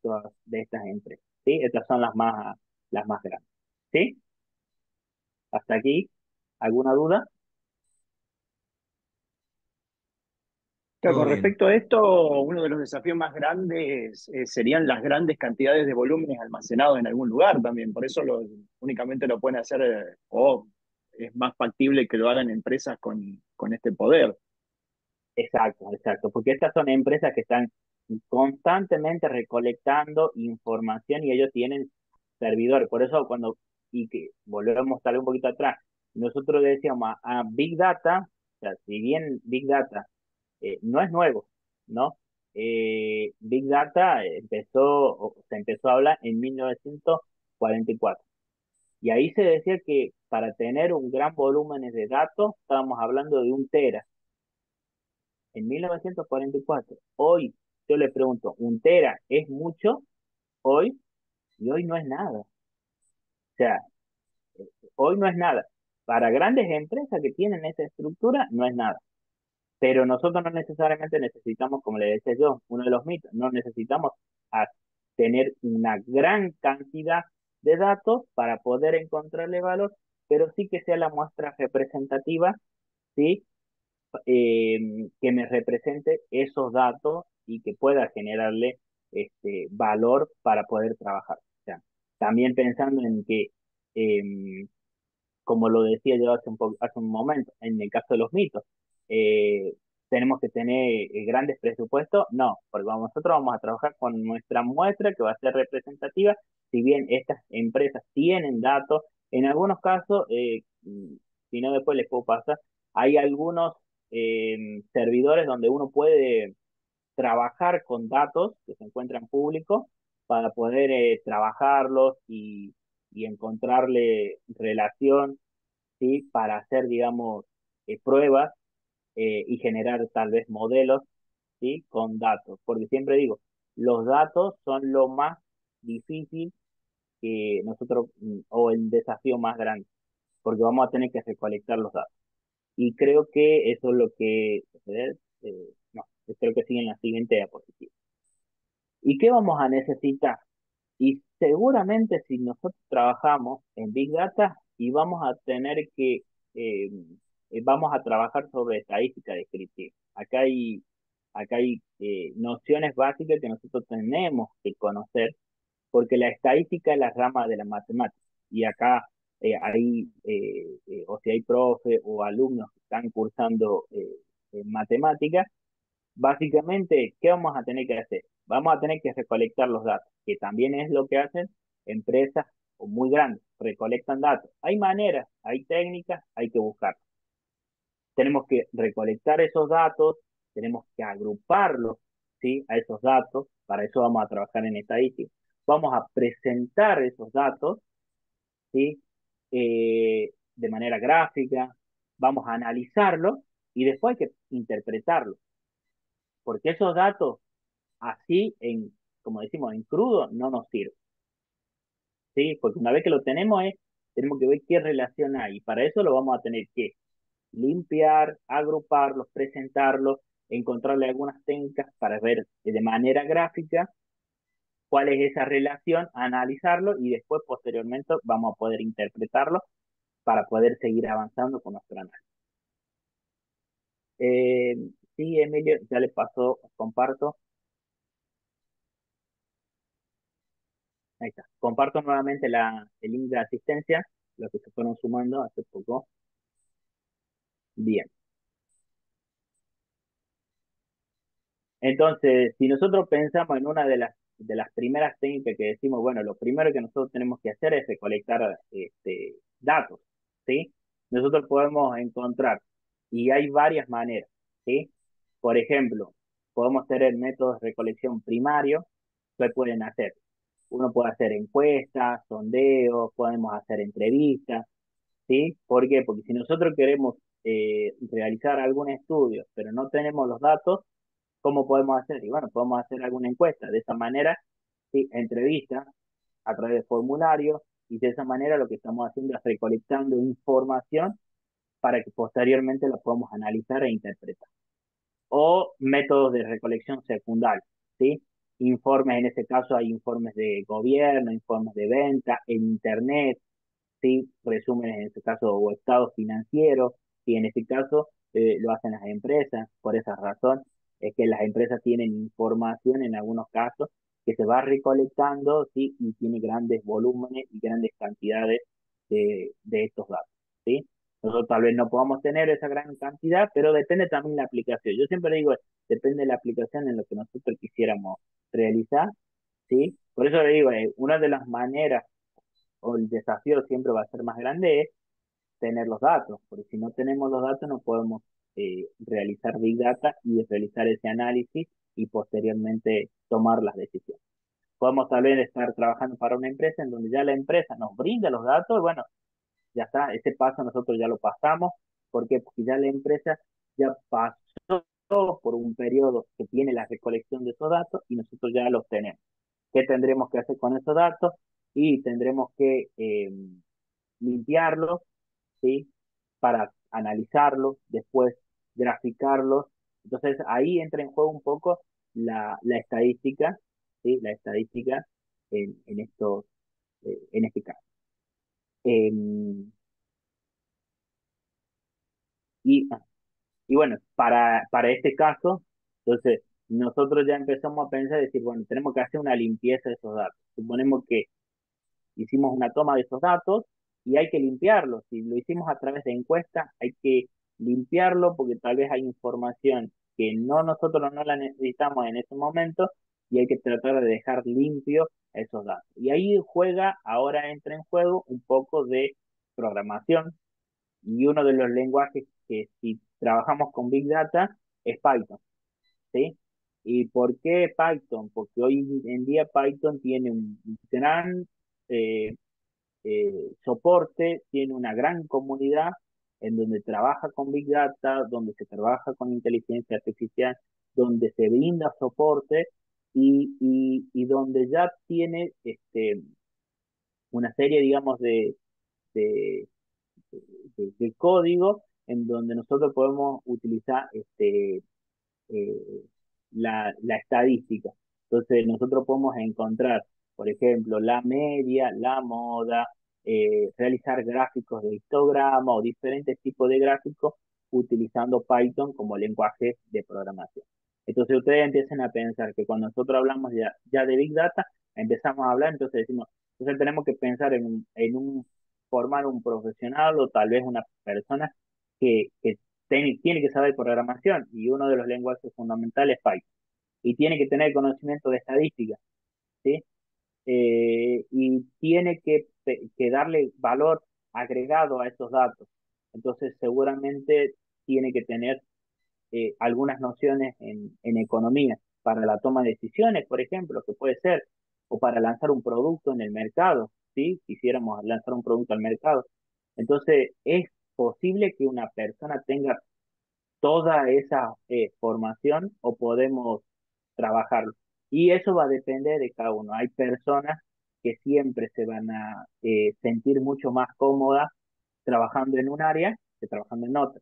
estas empresas, ¿sí? Estas son las más grandes, ¿sí? Hasta aquí, ¿alguna duda? Claro, Todo con bien. respecto a esto, uno de los desafíos más grandes serían las grandes cantidades de volúmenes almacenados en algún lugar también. Por eso únicamente lo pueden hacer, o es más factible que lo hagan empresas con este poder. Exacto, exacto, porque estas son empresas que están constantemente recolectando información y ellos tienen servidores. Por eso y que volvemos tal vez un poquito atrás, nosotros decíamos a Big Data, o sea, si bien Big Data no es nuevo, ¿no? Big Data se empezó a hablar en 1944. Y ahí se decía que para tener un gran volumen de datos, estábamos hablando de 1 tera en 1944. Hoy yo le pregunto, ¿1 tera es mucho hoy? Y hoy no es nada. O sea, hoy no es nada. Para grandes empresas que tienen esa estructura, no es nada. Pero nosotros no necesariamente necesitamos, como le decía yo, uno de los mitos, no necesitamos a- tener una gran cantidad de datos para poder encontrarle valor, pero sí que sea la muestra representativa, ¿sí? Que me represente esos datos y que pueda generarle valor para poder trabajar. O sea, también pensando en que, eh, como lo decía yo hace un momento, en el caso de los mitos, eh, tenemos que tener grandes presupuestos, no, porque nosotros vamos a trabajar con nuestra muestra que va a ser representativa, si bien estas empresas tienen datos, en algunos casos, si no después les puedo pasar, hay algunos servidores donde uno puede trabajar con datos que se encuentran públicos para poder trabajarlos y encontrarle relación, ¿sí? Para hacer, digamos, pruebas y generar tal vez modelos, ¿sí? Con datos. Porque siempre digo, los datos son lo más difícil que nosotros, o el desafío más grande, porque vamos a tener que recolectar los datos. Y creo que eso es lo que, no, creo que sigue en la siguiente diapositiva. ¿Y qué vamos a necesitar? Y seguramente si nosotros trabajamos en Big Data y vamos a tener eh, vamos a trabajar sobre estadística descriptiva. Acá hay nociones básicas que nosotros tenemos que conocer, porque la estadística es la rama de la matemática. Y acá o si hay profe o alumnos que están cursando en matemáticas, básicamente, ¿qué vamos a tener que hacer? Vamos a tener que recolectar los datos, que también es lo que hacen empresas muy grandes, recolectan datos. Hay maneras, hay técnicas, hay que buscar. Tenemos que recolectar esos datos, tenemos que agruparlos, ¿sí? A esos datos, para eso vamos a trabajar en estadística. Vamos a presentar esos datos, ¿sí? De manera gráfica, vamos a analizarlos y después hay que interpretarlos, porque esos datos así, como decimos, en crudo, no nos sirve, ¿sí? Porque una vez que lo tenemos, tenemos que ver qué relación hay. Y para eso lo vamos a tener que limpiar, agruparlos, presentarlos, encontrarle algunas técnicas para ver de manera gráfica cuál es esa relación, analizarlo y después, posteriormente, vamos a poder interpretarlo para poder seguir avanzando con nuestro análisis. Eh, sí, Emilio, ya le pasó, comparto. Ahí está. Comparto nuevamente el link de asistencia, los que se fueron sumando hace poco. Bien. Entonces, si nosotros pensamos en una de las primeras técnicas que decimos, bueno, lo primero que nosotros tenemos que hacer es recolectar datos, ¿sí? Nosotros podemos encontrar, y hay varias maneras, ¿sí? Por ejemplo, podemos tener métodos de recolección primario que pueden hacer. Uno puede hacer encuestas, sondeos, podemos hacer entrevistas, ¿sí? ¿Por qué? Porque si nosotros queremos realizar algún estudio, pero no tenemos los datos, ¿cómo podemos hacer? Y bueno, podemos hacer alguna encuesta. De esa manera, ¿sí? Entrevistas a través de formularios, Y de esa manera lo que estamos haciendo es recolectando información para que posteriormente la podamos analizar e interpretar. O métodos de recolección secundaria, ¿sí? Informes, en este caso hay informes de gobierno, informes de venta, en internet, ¿sí? Resúmenes en este caso o estados financieros, y en este caso lo hacen las empresas. Por esa razón es que las empresas tienen información en algunos casos que se va recolectando, ¿sí? Y tiene grandes volúmenes y grandes cantidades de estos datos, ¿sí? Nosotros tal vez no podamos tener esa gran cantidad, pero depende también de la aplicación. Yo siempre digo, depende de la aplicación en lo que nosotros quisiéramos realizar, ¿sí? Por eso le digo, una de las maneras o el desafío siempre va a ser más grande es tener los datos, porque si no tenemos los datos no podemos realizar Big Data y realizar ese análisis y posteriormente tomar las decisiones. Podemos tal vez estar trabajando para una empresa en donde ya la empresa nos brinda los datos, bueno, ya está, ese paso nosotros ya lo pasamos. ¿Por qué? Porque ya la empresa ya pasó por un periodo que tiene la recolección de esos datos y nosotros ya los tenemos. ¿Qué tendremos que hacer con esos datos? Y tendremos que limpiarlos, ¿sí? Para analizarlos, después graficarlos. Entonces ahí entra en juego un poco la estadística, ¿sí? La estadística en este caso. Em, y, y bueno, para este caso, entonces nosotros ya empezamos a pensar, decir, bueno, tenemos que hacer una limpieza de esos datos. Suponemos que hicimos una toma de esos datos y hay que limpiarlos. Si lo hicimos a través de encuestas, hay que limpiarlo porque tal vez hay información que nosotros no la necesitamos en ese momento y hay que tratar de dejar limpio esos datos. Y ahí ahora entra en juego un poco de programación y uno de los lenguajes que si trabajamos con Big Data es Python, ¿sí? ¿Y por qué Python? Porque hoy en día Python tiene un gran eh, soporte, tiene una gran comunidad en donde trabaja con Big Data, donde se trabaja con inteligencia artificial, donde se brinda soporte y donde ya tiene una serie, digamos, de, de código en donde nosotros podemos utilizar eh, la estadística. Entonces nosotros podemos encontrar, por ejemplo, la media, la moda, realizar gráficos de histograma o diferentes tipos de gráficos utilizando Python como lenguaje de programación. Entonces ustedes empiezan a pensar que cuando nosotros hablamos ya de Big Data, empezamos a hablar, entonces decimos, entonces tenemos que pensar en formar un profesional o tal vez una persona que tiene que saber programación y uno de los lenguajes fundamentales es Python. Y tiene que tener conocimiento de estadística, ¿sí? Y tiene que darle valor agregado a esos datos. Entonces, seguramente tiene que tener algunas nociones en economía para la toma de decisiones, por ejemplo, que puede ser, o para lanzar un producto en el mercado, ¿sí? Quisiéramos lanzar un producto al mercado. Entonces, es posible que una persona tenga toda esa formación o podemos trabajarlo. Y eso va a depender de cada uno. Hay personas que siempre se van a sentir mucho más cómodas trabajando en un área que trabajando en otra.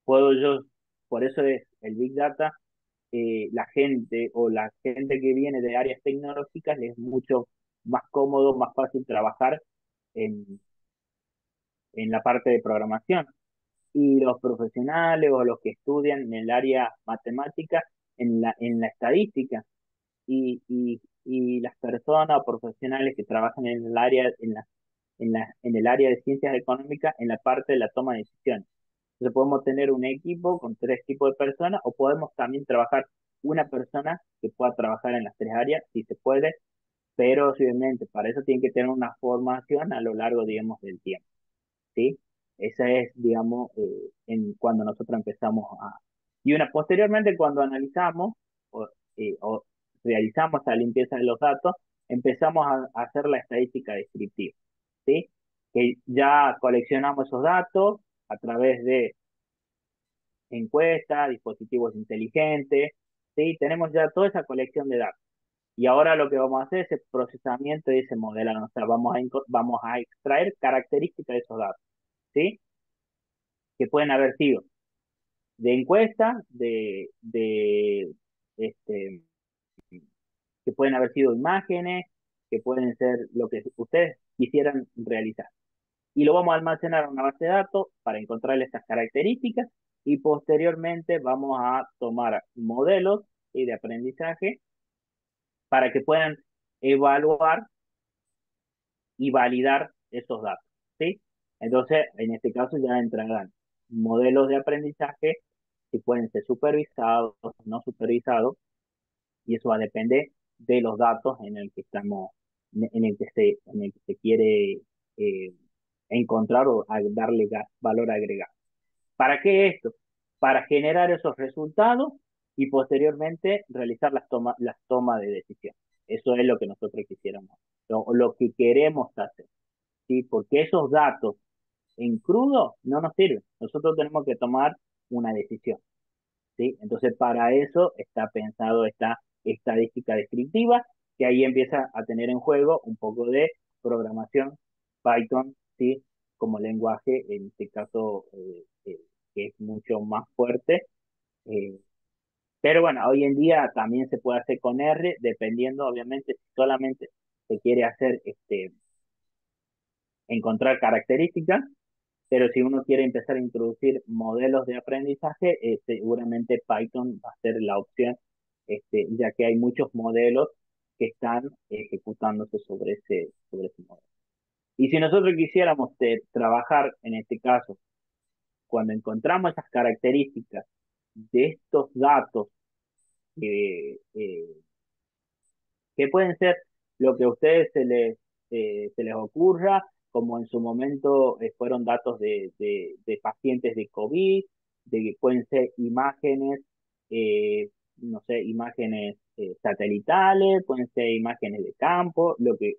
Puedo yo, por eso es el Big Data, la gente o la gente que viene de áreas tecnológicas les es mucho más cómodo, más fácil trabajar en, en la parte de programación y los profesionales o los que estudian en el área matemática, en la estadística, y las personas o profesionales que trabajan en el área, en el área de ciencias económicas, en la parte de la toma de decisiones. Entonces podemos tener un equipo con tres tipos de personas o podemos también trabajar una persona que pueda trabajar en las tres áreas, si se puede, pero obviamente para eso tiene que tener una formación a lo largo, digamos, del tiempo. ¿Sí? Esa es, digamos, cuando nosotros empezamos a... Y posteriormente cuando analizamos o realizamos la limpieza de los datos, empezamos a hacer la estadística descriptiva, ¿sí? Que ya coleccionamos esos datos a través de encuestas, dispositivos inteligentes, ¿sí? Tenemos ya toda esa colección de datos. Y ahora lo que vamos a hacer es el procesamiento de ese modelado, o sea, vamos a extraer características de esos datos, ¿sí? Que pueden haber sido de encuesta, este, que pueden haber sido imágenes, que pueden ser lo que ustedes quisieran realizar. Y lo vamos a almacenar en una base de datos para encontrar estas características y posteriormente vamos a tomar modelos de aprendizaje para que puedan evaluar y validar esos datos, ¿sí? Entonces, en este caso ya entrarán modelos de aprendizaje que pueden ser supervisados, no supervisados, y eso va a depender de los datos en el que estamos, en el que se quiere eh, encontrar o darle valor agregado. ¿Para qué esto? Para generar esos resultados y posteriormente realizar las tomas de decisión. Eso es lo que nosotros quisiéramos, lo que queremos hacer, ¿sí? Porque esos datos en crudo no nos sirven. Nosotros tenemos que tomar una decisión, ¿sí? Entonces, para eso está pensado esta estadística descriptiva, que ahí empieza a tener en juego un poco de programación, Python, ¿sí? Como lenguaje, en este caso, que es mucho más fuerte. eh, pero bueno, hoy en día también se puede hacer con R, dependiendo, obviamente, si solamente se quiere hacer, encontrar características, pero si uno quiere empezar a introducir modelos de aprendizaje, seguramente Python va a ser la opción, ya que hay muchos modelos que están ejecutándose sobre ese modelo. Y si nosotros quisiéramos trabajar en este caso, cuando encontramos esas características de estos datos que pueden ser lo que a ustedes se les ocurra, como en su momento fueron datos de pacientes de COVID, de que pueden ser imágenes, no sé, imágenes satelitales, pueden ser imágenes de campo, lo que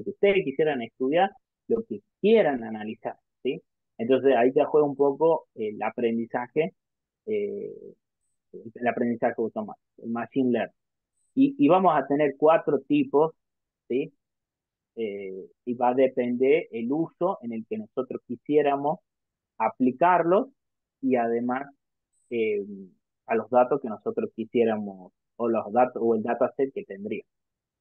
ustedes quisieran estudiar, lo que quieran analizar, ¿sí? Entonces ahí ya juega un poco eh, el aprendizaje automático, el machine learning. Y vamos a tener cuatro tipos, ¿sí? Y va a depender el uso en el que nosotros quisiéramos aplicarlos y además eh, a los datos que nosotros quisiéramos o los datos o el dataset que tendríamos.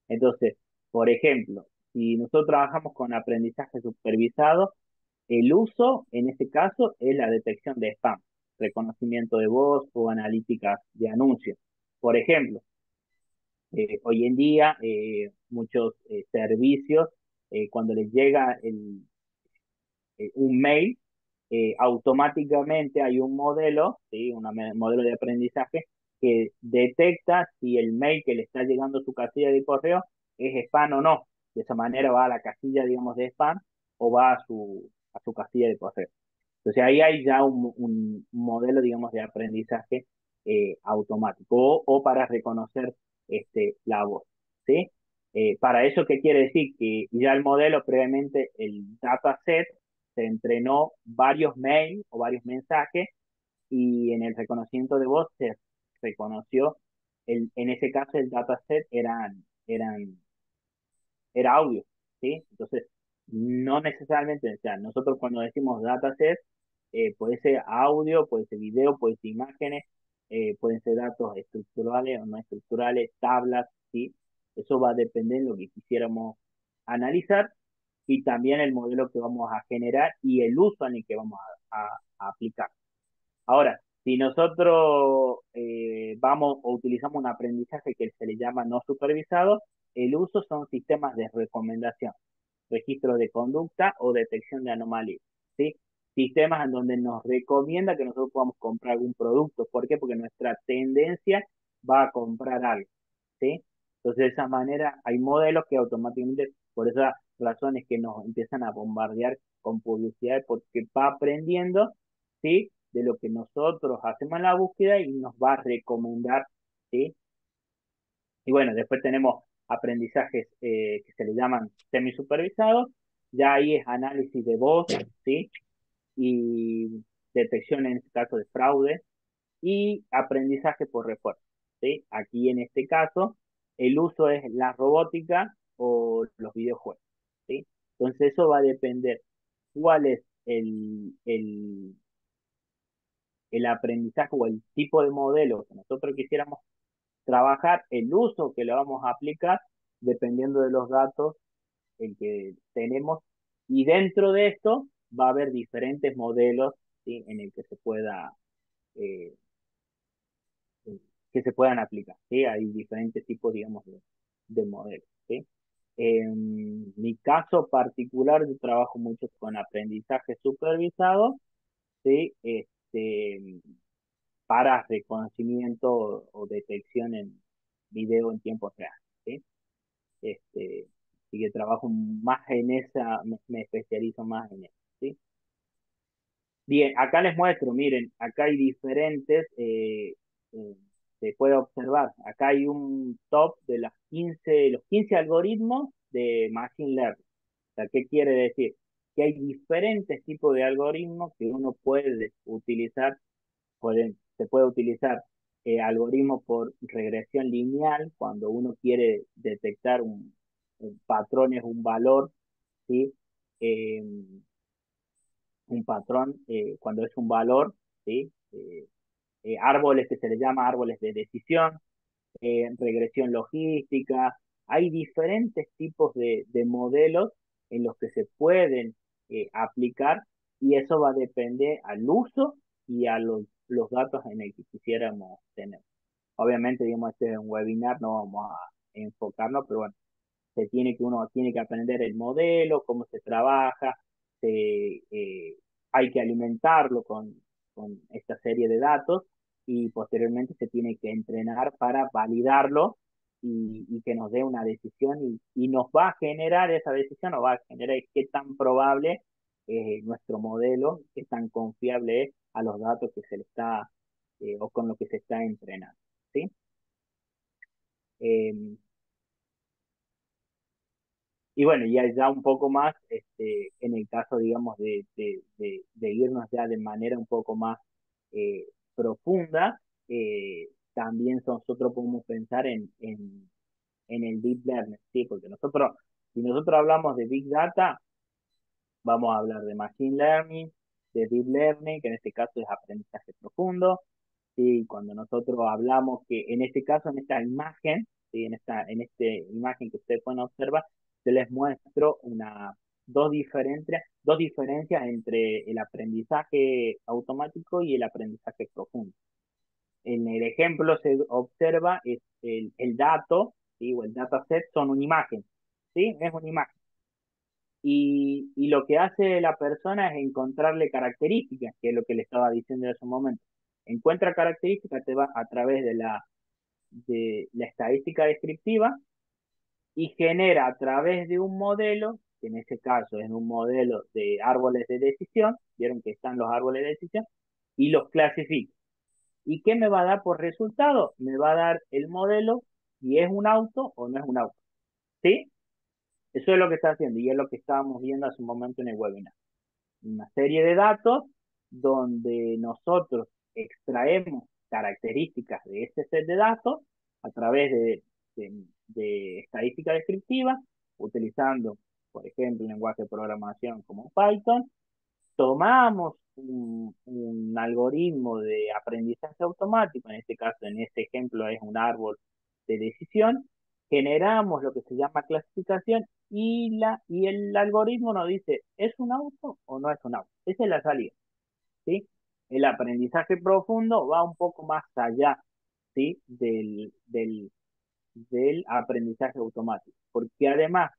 Entonces, por ejemplo, si nosotros trabajamos con aprendizaje supervisado, el uso en este caso es la detección de spam, reconocimiento de voz o analíticas de anuncios. Por ejemplo, hoy en día muchos servicios, cuando les llega un mail, automáticamente hay un modelo, ¿sí? Modelo de aprendizaje que detecta si el mail que le está llegando a su casilla de correo es spam o no. De esa manera va a la casilla, digamos, de spam o va a su casilla de correo. Entonces ahí hay ya un modelo, digamos, de aprendizaje automático o para reconocer la voz, ¿sí? Para eso, ¿qué quiere decir? Que ya el modelo, previamente, el dataset, se entrenó varios mails o varios mensajes y en el reconocimiento de voz se reconoció, en ese caso el dataset era audio, ¿sí? Entonces, no necesariamente, o sea, nosotros cuando decimos dataset, puede ser audio, puede ser video, puede ser imágenes, pueden ser datos estructurales o no estructurales, tablas, ¿sí? Eso va a depender de lo que quisiéramos analizar y también el modelo que vamos a generar y el uso en el que vamos a aplicar. Ahora, si nosotros vamos o utilizamos un aprendizaje que se le llama no supervisado, el uso son sistemas de recomendación, registro de conducta o detección de anomalías, ¿sí? Sistemas en donde nos recomienda que nosotros podamos comprar algún producto. ¿Por qué? Porque nuestra tendencia va a comprar algo, ¿sí? Entonces, de esa manera, hay modelos que automáticamente, por esas razones que nos empiezan a bombardear con publicidad, porque va aprendiendo, ¿sí? De lo que nosotros hacemos en la búsqueda y nos va a recomendar, ¿sí? Y bueno, después tenemos aprendizajes que se le llaman semisupervisados, ya ahí es análisis de voz, ¿sí? Y detección en este caso de fraude y aprendizaje por refuerzo, ¿sí? Aquí en este caso el uso es la robótica o los videojuegos, ¿sí? Entonces eso va a depender cuál es el aprendizaje o el tipo de modelo que nosotros quisiéramos trabajar, el uso que le vamos a aplicar, dependiendo de los datos el que tenemos, y dentro de esto va a haber diferentes modelos, ¿sí? En el eh, que se puedan aplicar, ¿sí? Hay diferentes tipos, digamos, de modelos, ¿sí? En mi caso particular, yo trabajo mucho con aprendizaje supervisado, ¿sí? Para reconocimiento o detección en video en tiempo real, ¿sí? Este, Así que trabajo más en esa, me especializo más en eso, ¿sí? Bien, acá les muestro, miren, acá hay diferentes, eh, se puede observar, acá hay un top de los 15 algoritmos de Machine Learning. O sea, ¿qué quiere decir? Que hay diferentes tipos de algoritmos que uno puede utilizar, se puede utilizar algoritmos por regresión lineal cuando uno quiere detectar un patrón, es un valor, ¿sí? Eh, un patrón cuando es un valor, ¿sí? Árboles que se les llama árboles de decisión, regresión logística. Hay diferentes tipos de modelos en los que se pueden aplicar y eso va a depender al uso y a los datos en el que quisiéramos tener. Obviamente, digamos, este es un webinar, no vamos a enfocarnos, pero bueno, uno tiene que aprender el modelo, cómo se trabaja, se, eh, hay que alimentarlo con esta serie de datos y posteriormente se tiene que entrenar para validarlo y que nos dé una decisión y nos va a generar esa decisión, nos va a generar qué tan probable es nuestro modelo, qué tan confiable es a los datos que se le está o con lo que se está entrenando, ¿sí? Eh, Y bueno, ya un poco más, en el caso, digamos, de irnos ya de manera un poco más eh, profunda, también nosotros podemos pensar en el Deep Learning, ¿sí? Porque si nosotros hablamos de Big Data, vamos a hablar de Machine Learning, de Deep Learning, que en este caso es aprendizaje profundo, ¿sí? Cuando nosotros hablamos que en este caso, en esta imagen, ¿sí? En esta imagen que ustedes pueden observar, yo les muestro dos diferencias entre el aprendizaje automático y el aprendizaje profundo. En el ejemplo se observa el dato, ¿sí? O el dataset son una imagen, ¿sí? Es una imagen. Y lo que hace la persona es encontrarle características, que es lo que le estaba diciendo en ese momento. Encuentra características te va a través de la estadística descriptiva y genera a través de un modelo, que en este caso es un modelo de árboles de decisión, vieron que están los árboles de decisión, y los clasifica. ¿Y qué me va a dar por resultado? Me va a dar el modelo si es un auto o no es un auto. ¿Sí? Eso es lo que está haciendo y es lo que estábamos viendo hace un momento en el webinar. Una serie de datos donde nosotros extraemos características de ese set de datos a través de estadística descriptiva, utilizando, por ejemplo, un lenguaje de programación como Python. Tomamos un algoritmo de aprendizaje automático, en este caso, en este ejemplo es un árbol de decisión, generamos lo que se llama clasificación y el algoritmo nos dice, ¿es un auto o no es un auto? Esa es la salida, ¿sí? El aprendizaje profundo va un poco más allá, ¿sí? Del aprendizaje automático, porque además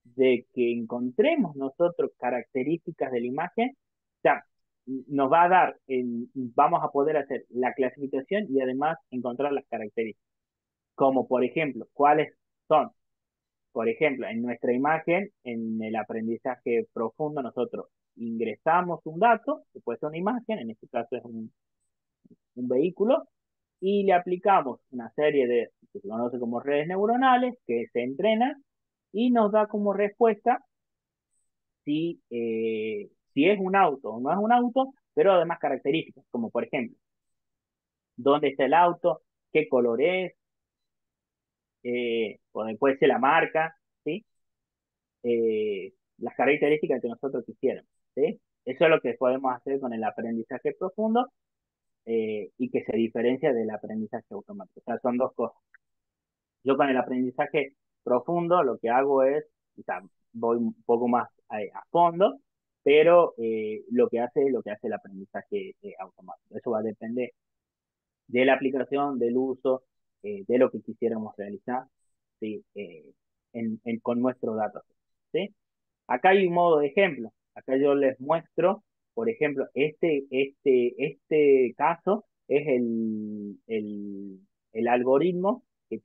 de que encontremos nosotros características de la imagen, o sea, nos va a dar, vamos a poder hacer la clasificación y además encontrar las características, como por ejemplo, ¿cuáles son? Por ejemplo, en nuestra imagen, en el aprendizaje profundo, nosotros ingresamos un dato, que puede ser una imagen, en este caso es un vehículo, y le aplicamos una serie que se conoce como redes neuronales, que se entrenan y nos da como respuesta si es un auto o no es un auto, pero además características, como por ejemplo, dónde está el auto, qué color es, puede ser la marca, ¿sí? Las características que nosotros quisiéramos, ¿sí? Eso es lo que podemos hacer con el aprendizaje profundo y que se diferencia del aprendizaje automático. O sea, son dos cosas. Yo con el aprendizaje profundo lo que hago es, o sea, voy un poco más a fondo, pero lo que hace el aprendizaje automático. Eso va a depender de la aplicación, del uso, de lo que quisiéramos realizar, ¿sí? Con nuestros datos, ¿sí? Acá hay un modo de ejemplo. Acá yo les muestro, por ejemplo, este caso es el algoritmo que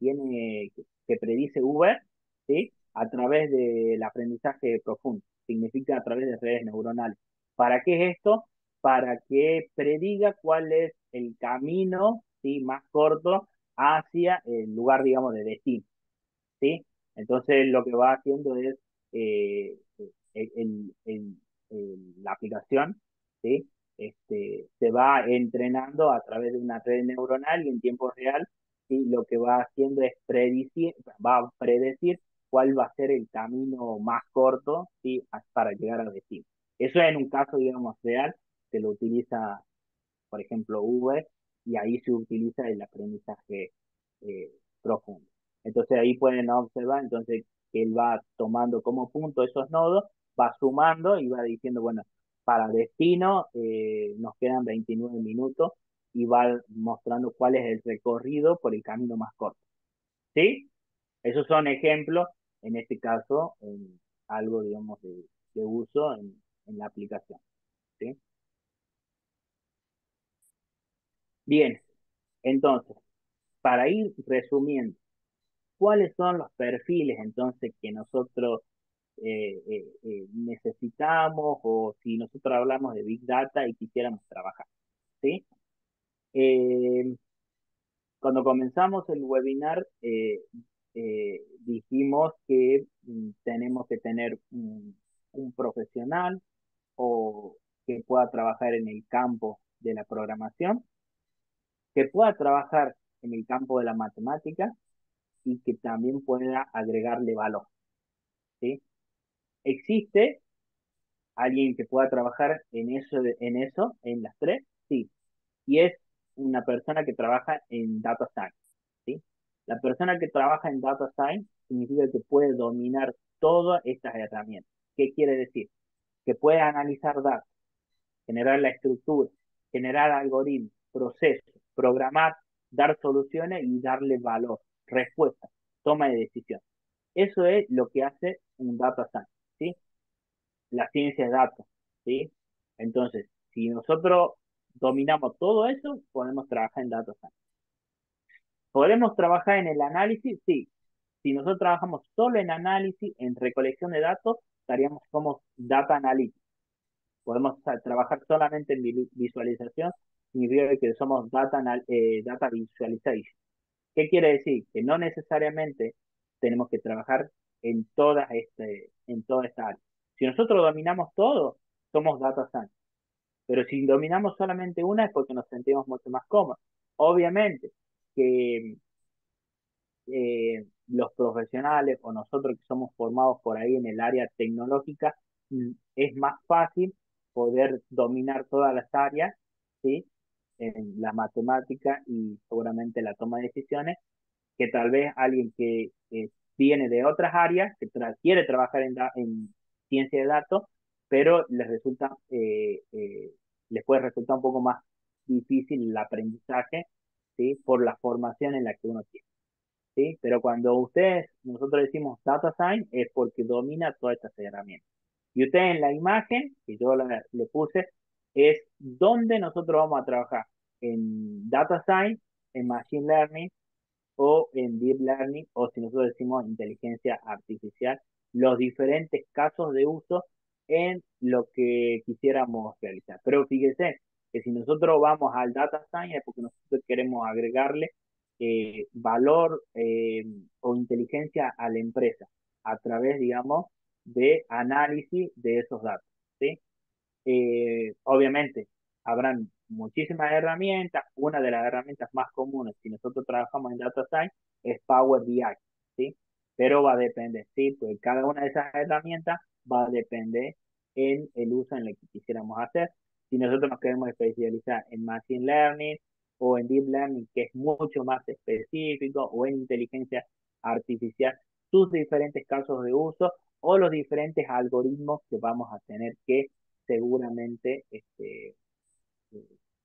que predice Uber, ¿sí? A través del aprendizaje profundo. Significa a través de redes neuronales. ¿Para qué es esto? Para que prediga cuál es el camino, ¿sí? Más corto hacia el lugar, digamos, de destino. ¿Sí? Entonces lo que va haciendo es eh, la aplicación, ¿sí? Se va entrenando a través de una red neuronal y en tiempo real, ¿sí? Lo que va haciendo es va a predecir cuál va a ser el camino más corto, ¿sí? Para llegar al destino. Eso en un caso, digamos, real, se lo utiliza por ejemplo, Uber, y ahí se utiliza el aprendizaje eh, profundo. Entonces ahí pueden observar entonces que él va tomando como punto esos nodos, va sumando y va diciendo, bueno, para destino nos quedan 29 minutos y va mostrando cuál es el recorrido por el camino más corto. ¿Sí? Esos son ejemplos, en este caso, en algo, digamos, de uso en la aplicación. ¿Sí? Bien, entonces, para ir resumiendo, ¿cuáles son los perfiles entonces que nosotros necesitamos o si nosotros hablamos de Big Data y quisiéramos trabajar? ¿Sí? Eh, Cuando comenzamos el webinar, dijimos que tenemos que tener un profesional o que pueda trabajar en el campo de la programación, que pueda trabajar en el campo de la matemática y que también pueda agregarle valor, ¿sí? ¿Existe alguien que pueda trabajar en las tres? Sí, y es una persona que trabaja en Data Science, ¿sí? La persona que trabaja en Data Science significa que puede dominar todas estas herramientas. ¿Qué quiere decir? Que puede analizar datos, generar la estructura, generar algoritmos, procesos, programar, dar soluciones y darle valor, respuesta, toma de decisión. Eso es lo que hace un data science, ¿sí? La ciencia de datos, ¿sí? Entonces, si nosotros dominamos todo eso, podemos trabajar en data science. ¿Podemos trabajar en el análisis? Sí. Si nosotros trabajamos solo en análisis, en recolección de datos, estaríamos como data analytics. Podemos trabajar solamente en visualización, significa que somos data visualization. ¿Qué quiere decir? Que no necesariamente tenemos que trabajar en toda esta área. Si nosotros dominamos todo, somos data science. Pero si dominamos solamente una es porque nos sentimos mucho más cómodos. Obviamente que los profesionales o nosotros que somos formados por ahí en el área tecnológica, es más fácil poder dominar todas las áreas, ¿sí? En la matemática y seguramente la toma de decisiones, que tal vez alguien que viene de otras áreas, que quiere trabajar en ciencia de datos, pero les puede resultar un poco más difícil el aprendizaje, ¿sí? Por la formación en la que uno tiene. ¿Sí? Pero cuando nosotros decimos data science, es porque domina todas estas herramientas. Y usted en la imagen, que yo le puse, es donde nosotros vamos a trabajar, en data science, en machine learning o en deep learning, o si nosotros decimos inteligencia artificial, los diferentes casos de uso en lo que quisiéramos realizar. Pero fíjese que si nosotros vamos al data science es porque nosotros queremos agregarle valor o inteligencia a la empresa a través, digamos, de análisis de esos datos, ¿sí? Obviamente, habrán muchísimas herramientas. Una de las herramientas más comunes, si nosotros trabajamos en Data Science, es Power BI, ¿sí? Pero va a depender, ¿sí? Pues cada una de esas herramientas va a depender en el uso en el que quisiéramos hacer. Si nosotros nos queremos especializar en Machine Learning o en Deep Learning, que es mucho más específico, o en inteligencia artificial, sus diferentes casos de uso o los diferentes algoritmos que vamos a tener que seguramente eh,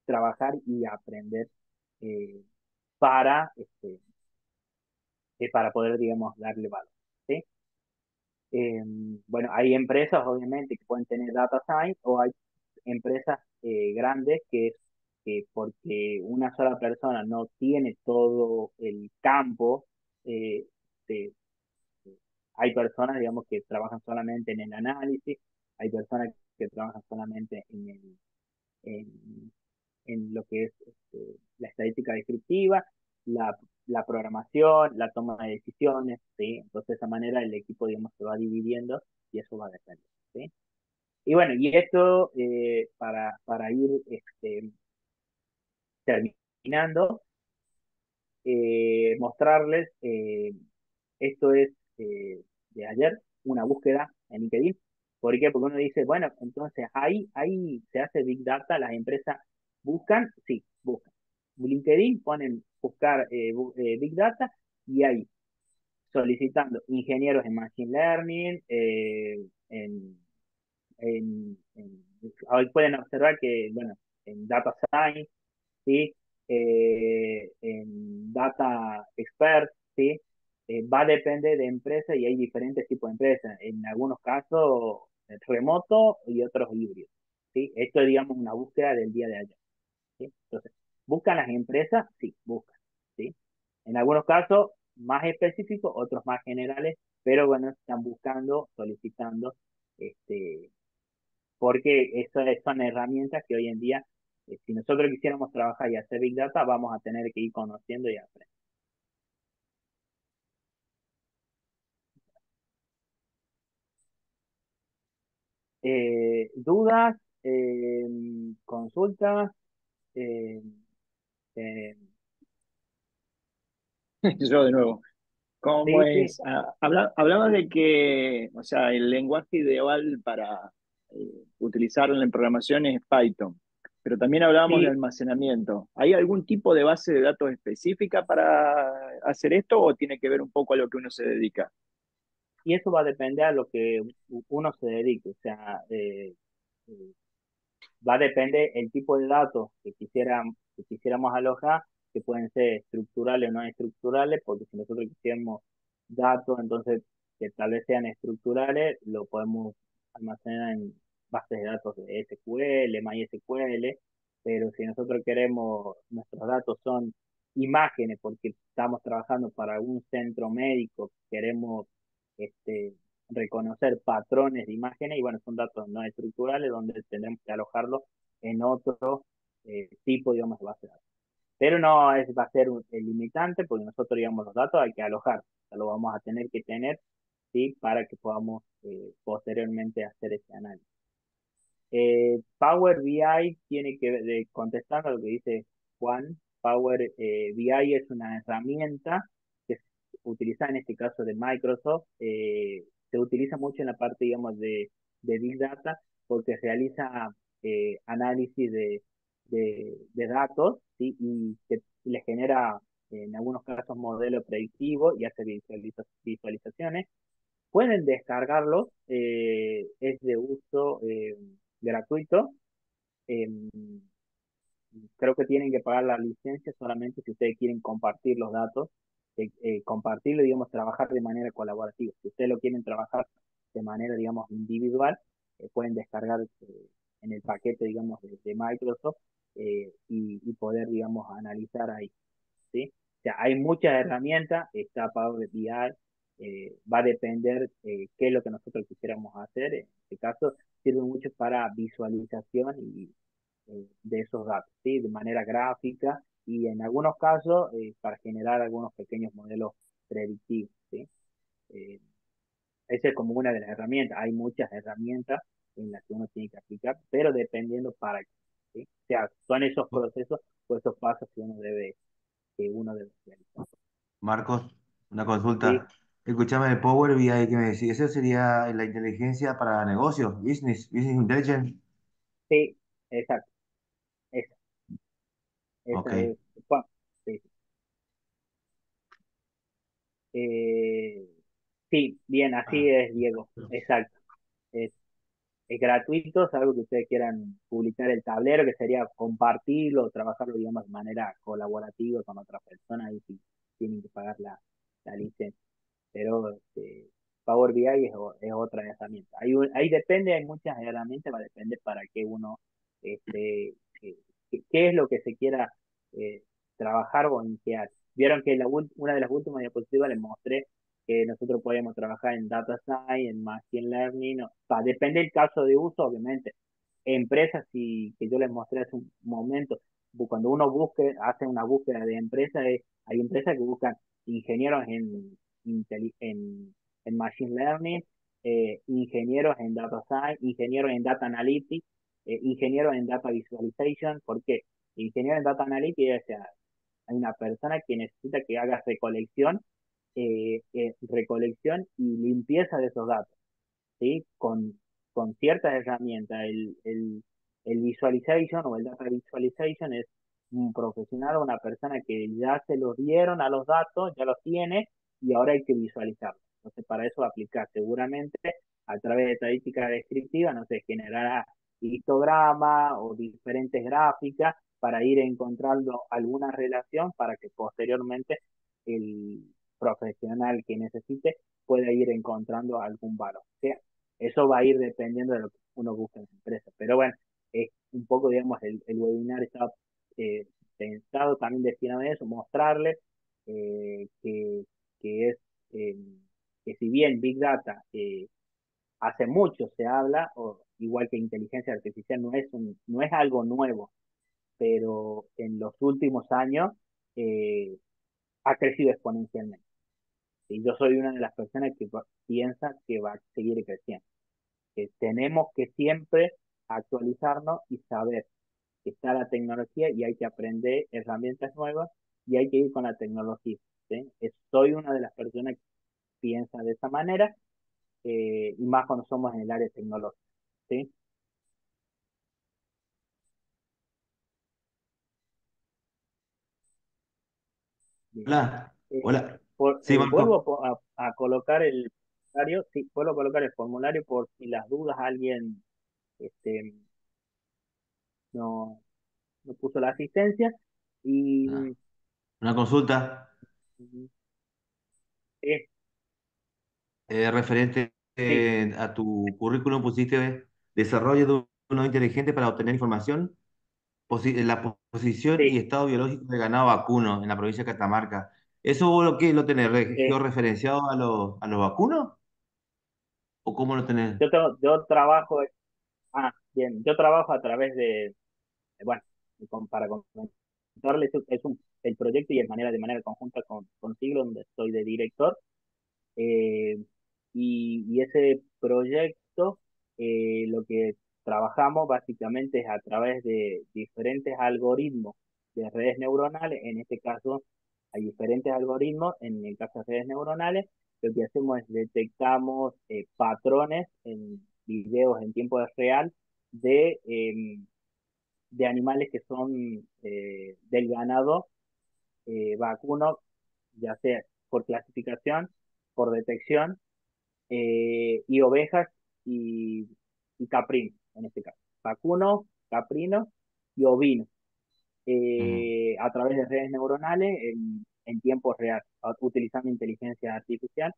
trabajar y aprender eh, para, para poder, digamos, darle valor. ¿Sí? Eh, bueno, hay empresas, obviamente, que pueden tener data science o hay empresas grandes que porque una sola persona no tiene todo el campo, eh, de- hay personas, digamos, que trabajan solamente en el análisis, hay personas que trabajan solamente en, en lo que es la estadística descriptiva, la, la programación, la toma de decisiones, ¿sí? Entonces, de esa manera el equipo, digamos, se va dividiendo y eso va a depender, ¿sí? Y bueno, y esto para ir terminando, mostrarles, esto es de ayer, una búsqueda en LinkedIn. ¿Por qué? Porque uno dice, bueno, entonces ahí se hace Big Data, las empresas buscan, sí, buscan. LinkedIn ponen buscar Big Data y ahí solicitando ingenieros en Machine Learning, hoy pueden observar que, bueno, en Data Science, ¿sí? En Data Expert, ¿sí? Va a depender de empresa y hay diferentes tipos de empresas. En algunos casos remoto y otros híbridos, ¿sí? Esto es, digamos, una búsqueda del día de ayer, ¿sí? Entonces, ¿buscan las empresas? Sí, buscan, ¿sí? En algunos casos más específicos, otros más generales, pero bueno, están buscando, solicitando, este, porque esas son herramientas que hoy en día, si nosotros quisiéramos trabajar y hacer Big Data, vamos a tener que ir conociendo y aprender. ¿Dudas? ¿Consultas? Eh, eh, Yo de nuevo. ¿Cómo sí, sí, es? Hablabas de que, o sea, el lenguaje ideal para utilizarlo en la programación es Python, pero también hablábamos de sí, almacenamiento. ¿Hay algún tipo de base de datos específica para hacer esto o tiene que ver un poco a lo que uno se dedica? y eso va a depender a lo que uno se dedique, o sea, eh, va a depender el tipo de datos que quisiéramos alojar, que pueden ser estructurales o no estructurales, porque si nosotros quisiéramos datos, entonces que tal vez sean estructurales, lo podemos almacenar en bases de datos de SQL, MySQL, pero si nosotros queremos, nuestros datos son imágenes, porque estamos trabajando para un centro médico, queremos este, reconocer patrones de imágenes y bueno, son datos no estructurales donde tendremos que alojarlo en otro tipo, digamos, de base de datos. Pero no es, va a ser el limitante porque nosotros, digamos, los datos hay que alojar, o sea, lo vamos a tener que tener, ¿sí? Para que podamos posteriormente hacer ese análisis. Power BI tiene que ver, contestando a lo que dice Juan, Power BI es una herramienta que se utiliza en este caso de Microsoft, se utiliza mucho en la parte, digamos, de Big Data porque realiza análisis de datos, ¿sí? Y que le genera en algunos casos modelos predictivos y hace visualizaciones. Pueden descargarlo, es de uso gratuito. Eh, Creo que tienen que pagar la licencia solamente si ustedes quieren compartir los datos, compartirlo, digamos, trabajar de manera colaborativa. Si ustedes lo quieren trabajar de manera, digamos, individual, pueden descargar en el paquete, digamos, de Microsoft y poder, digamos, analizar ahí. ¿Sí? O sea, hay muchas herramientas, está Power BI, va a depender qué es lo que nosotros quisiéramos hacer. En este caso, sirve mucho para visualización de esos datos, ¿sí? De manera gráfica y en algunos casos para generar algunos pequeños modelos predictivos, ¿sí? Eh, Esa es como una de las herramientas. Hay muchas herramientas en las que uno tiene que aplicar, pero dependiendo para qué. ¿sí? O sea, son esos procesos o esos pasos que uno debe realizar. Marcos, una Sí, consulta. Escuchame el Power BI que me decís, ¿eso sería la inteligencia para negocios? Business Intelligence. sí, exacto, esa, Ok. esa es, bueno, sí, sí. Eh, sí, bien, así Ah, es, Diego, exacto. Es gratuito, salvo que ustedes quieran publicar el tablero, que sería compartirlo, trabajarlo, digamos, de manera colaborativa con otras personas y si tienen que pagar la licencia. Pero Power BI es otra herramienta. Ahí depende, hay muchas herramientas, va a depender para qué uno, este, qué es lo que se quiera eh, trabajar o en qué área. Vieron que una de las últimas diapositivas les mostré que nosotros podemos trabajar en Data Science, en Machine Learning, depende del caso de uso, obviamente. Empresas que yo les mostré hace un momento, cuando uno hace una búsqueda de empresas, hay empresas que buscan ingenieros en Machine Learning, ingenieros en Data Science, ingenieros en Data Analytics, ingenieros en Data Visualization. ¿Por qué? Ingeniero en Data Analytics, o sea, hay una persona que necesita que haga recolección y limpieza de esos datos, ¿sí? Con ciertas herramientas. El visualization o el data visualization es un profesional o una persona que ya se los dieron a los datos, ya los tiene y ahora hay que visualizarlos. Entonces, para eso aplicar seguramente a través de estadística descriptiva, no sé, generará histogramas o diferentes gráficas para ir encontrando alguna relación para que posteriormente el profesional que necesite pueda ir encontrando algún valor. O sea, eso va a ir dependiendo de lo que uno busca en la empresa. Pero bueno, es un poco, digamos, el webinar está eh, pensado también destinado a eso, mostrarles eh, que, que es eh, que si bien Big Data hace mucho se habla, o igual que inteligencia artificial no es algo nuevo, pero en los últimos años eh, ha crecido exponencialmente. Y yo soy una de las personas que piensa que va a seguir creciendo, que tenemos que siempre actualizarnos y saber que está la tecnología y hay que aprender herramientas nuevas y hay que ir con la tecnología. ¿Sí? Soy una de las personas que piensa de esa manera, y más cuando somos en el área tecnológica. ¿Sí? Bien. hola, hola. Sí, Vuelvo Marcos. a colocar el formulario, sí, vuelvo a colocar el formulario por si las dudas alguien este, no, no puso la asistencia. Ah, Y una consulta eh, referente sí, a tu currículum pusiste desarrollo de uno inteligente para obtener información, la posición y sí. estado biológico de ganado vacuno en la provincia de Catamarca. ¿Eso vos lo que lo tenés eh, georreferenciado a los vacunos? ¿O cómo lo tenés? yo trabajo, bien, yo trabajo a través bueno, para contarles, el proyecto y de manera conjunta con Siglo, donde estoy de director. eh, y ese proyecto, lo que trabajamos básicamente es a través de diferentes algoritmos de redes neuronales. En este caso, hay diferentes algoritmos. En el caso de redes neuronales, lo que hacemos es detectamos patrones en videos en tiempo real de animales que son del ganado vacuno, ya sea por clasificación, por detección, y ovejas y, y caprinos, en este caso. Vacuno, caprino y ovino, Mm, a través de redes neuronales en tiempo real, utilizando inteligencia artificial,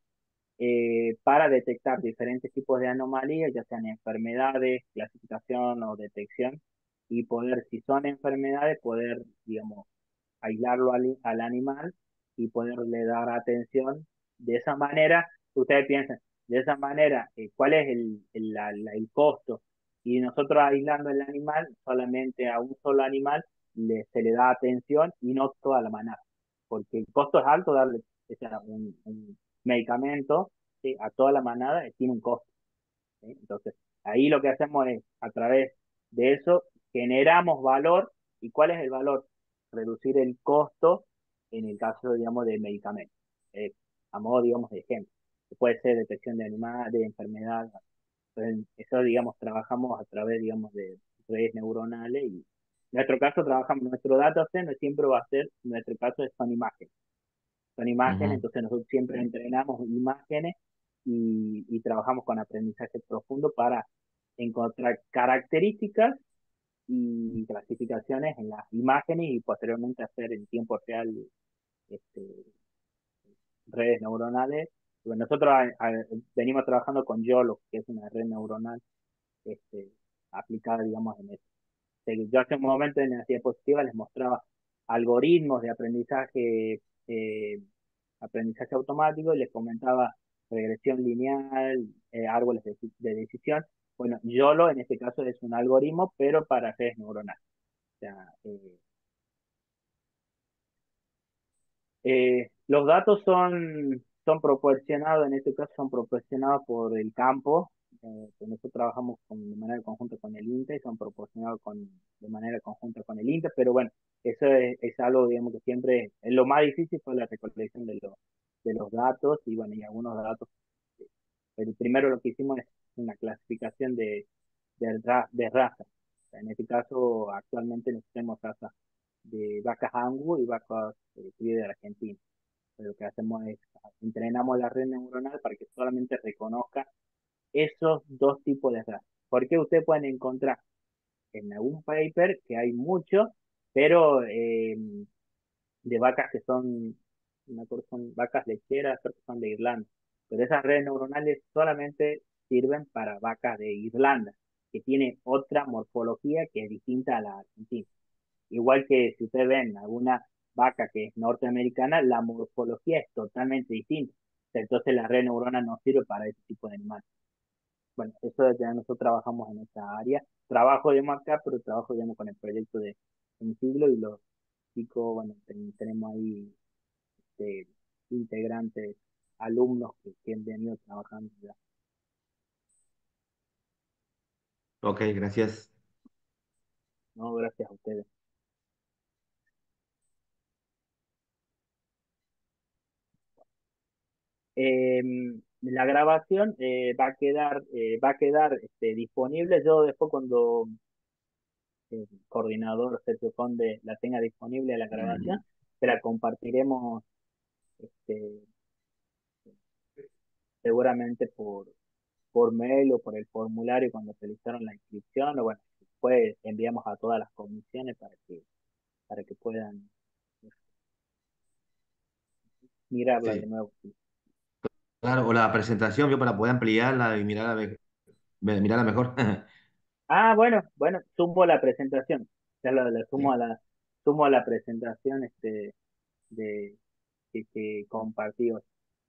para detectar diferentes tipos de anomalías, ya sean enfermedades, clasificación o detección, y poder, si son enfermedades, poder, digamos, aislarlo al animal y poderle dar atención. De esa manera, ustedes piensan, de esa manera, ¿cuál es el costo? Y nosotros aislando el animal, solamente a un solo animal se le da atención y no toda la manada, porque el costo es alto darle, o sea, un medicamento, ¿sí? A toda la manada tiene un costo. ¿Sí? Entonces, ahí lo que hacemos es, a través de eso, generamos valor. ¿Y cuál es el valor? Reducir el costo en el caso, digamos, de medicamentos. A modo, digamos, de ejemplo. Puede ser detección de animales, de enfermedad. Entonces, eso, digamos, trabajamos a través, digamos, de redes neuronales y en nuestro caso trabajamos, nuestro dataset no siempre va a ser, en nuestro caso son imágenes, Ujú. entonces nosotros siempre entrenamos imágenes y trabajamos con aprendizaje profundo para encontrar características y clasificaciones en las imágenes y posteriormente hacer en tiempo real este, redes neuronales. Bueno, nosotros venimos trabajando con YOLO, que es una red neuronal este, aplicada, digamos, en eso. Yo hace un momento en la diapositiva les mostraba algoritmos de aprendizaje automático y les comentaba regresión lineal, árboles de decisión. Bueno, YOLO en este caso es un algoritmo, pero para redes neuronales. O sea, los datos son proporcionados, en este caso son proporcionados por el campo, que nosotros trabajamos de manera conjunta con el INTE, son proporcionados de manera conjunta con el INTE, pero bueno, eso es algo, digamos, que siempre es lo más difícil fue la recolección de los datos y bueno, y algunos datos. El primero lo que hicimos es una clasificación de razas. O sea, en este caso, actualmente nosotros tenemos razas de vacas Angus y vacas cría de Argentina. Pero lo que hacemos es entrenamos la red neuronal para que solamente reconozca esos dos tipos de razas. Porque ustedes pueden encontrar en algún paper que hay muchos, pero de vacas que son, no me acuerdo, son vacas lecheras, creo que son de Irlanda. Pero esas redes neuronales solamente sirven para vacas de Irlanda, que tiene otra morfología que es distinta a la argentina. Igual que si ustedes ven alguna vaca que es norteamericana, la morfología es totalmente distinta. Entonces la red neurona no sirve para ese tipo de animales. Bueno, eso es ya nosotros trabajamos en esa área. Trabajo de acá, pero trabajo digamos, con el proyecto de un siglo y los chicos, bueno, tenemos ahí este, integrantes, alumnos que han venido trabajando ya. Ok, gracias. No, gracias a ustedes. La grabación va a quedar disponible. Yo después cuando el coordinador Sergio Conde la tenga disponible la grabación, se la compartiremos este, seguramente por mail o por el formulario cuando realizaron la inscripción, o bueno, después enviamos a todas las comisiones para que puedan mirarla de Sí, nuevo. Sí. claro, o la presentación yo para poder ampliarla y mirarla mejor. Ah, bueno, sumo la presentación. Ya la sumo Sí. sumo a la presentación de que compartí hoy,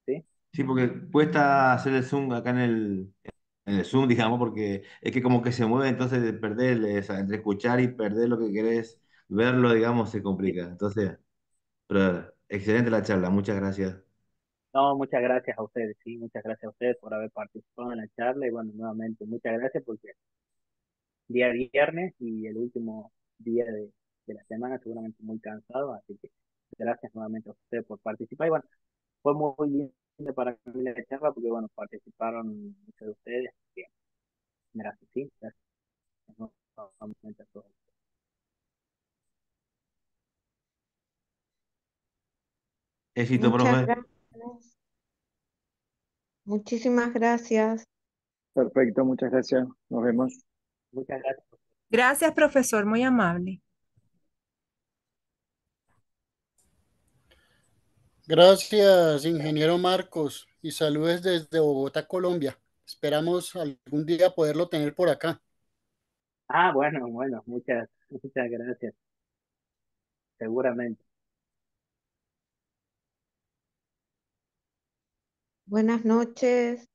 ¿sí? Sí, porque cuesta hacer el zoom acá en el Zoom, digamos, porque es que como que se mueve, entonces de perder, o sea, entre escuchar y perder lo que querés verlo, digamos, se complica. Entonces, pero excelente la charla, muchas gracias. No, muchas gracias a ustedes, sí, muchas gracias a ustedes por haber participado en la charla y bueno, nuevamente muchas gracias porque día viernes y el último día de la semana seguramente muy cansado, así que gracias nuevamente a ustedes por participar y bueno, fue muy lindo para mí la charla porque bueno, participaron muchos de ustedes, bien, gracias, sí, gracias nuevamente a todos. Éxito, Muchas profe. gracias. Muchísimas gracias. Perfecto, muchas gracias. Nos vemos. Muchas gracias. Gracias, profesor, muy amable. Gracias, ingeniero Marcos, y saludos desde Bogotá, Colombia. Esperamos algún día poderlo tener por acá. Ah, bueno, muchas gracias, seguramente. Buenas noches.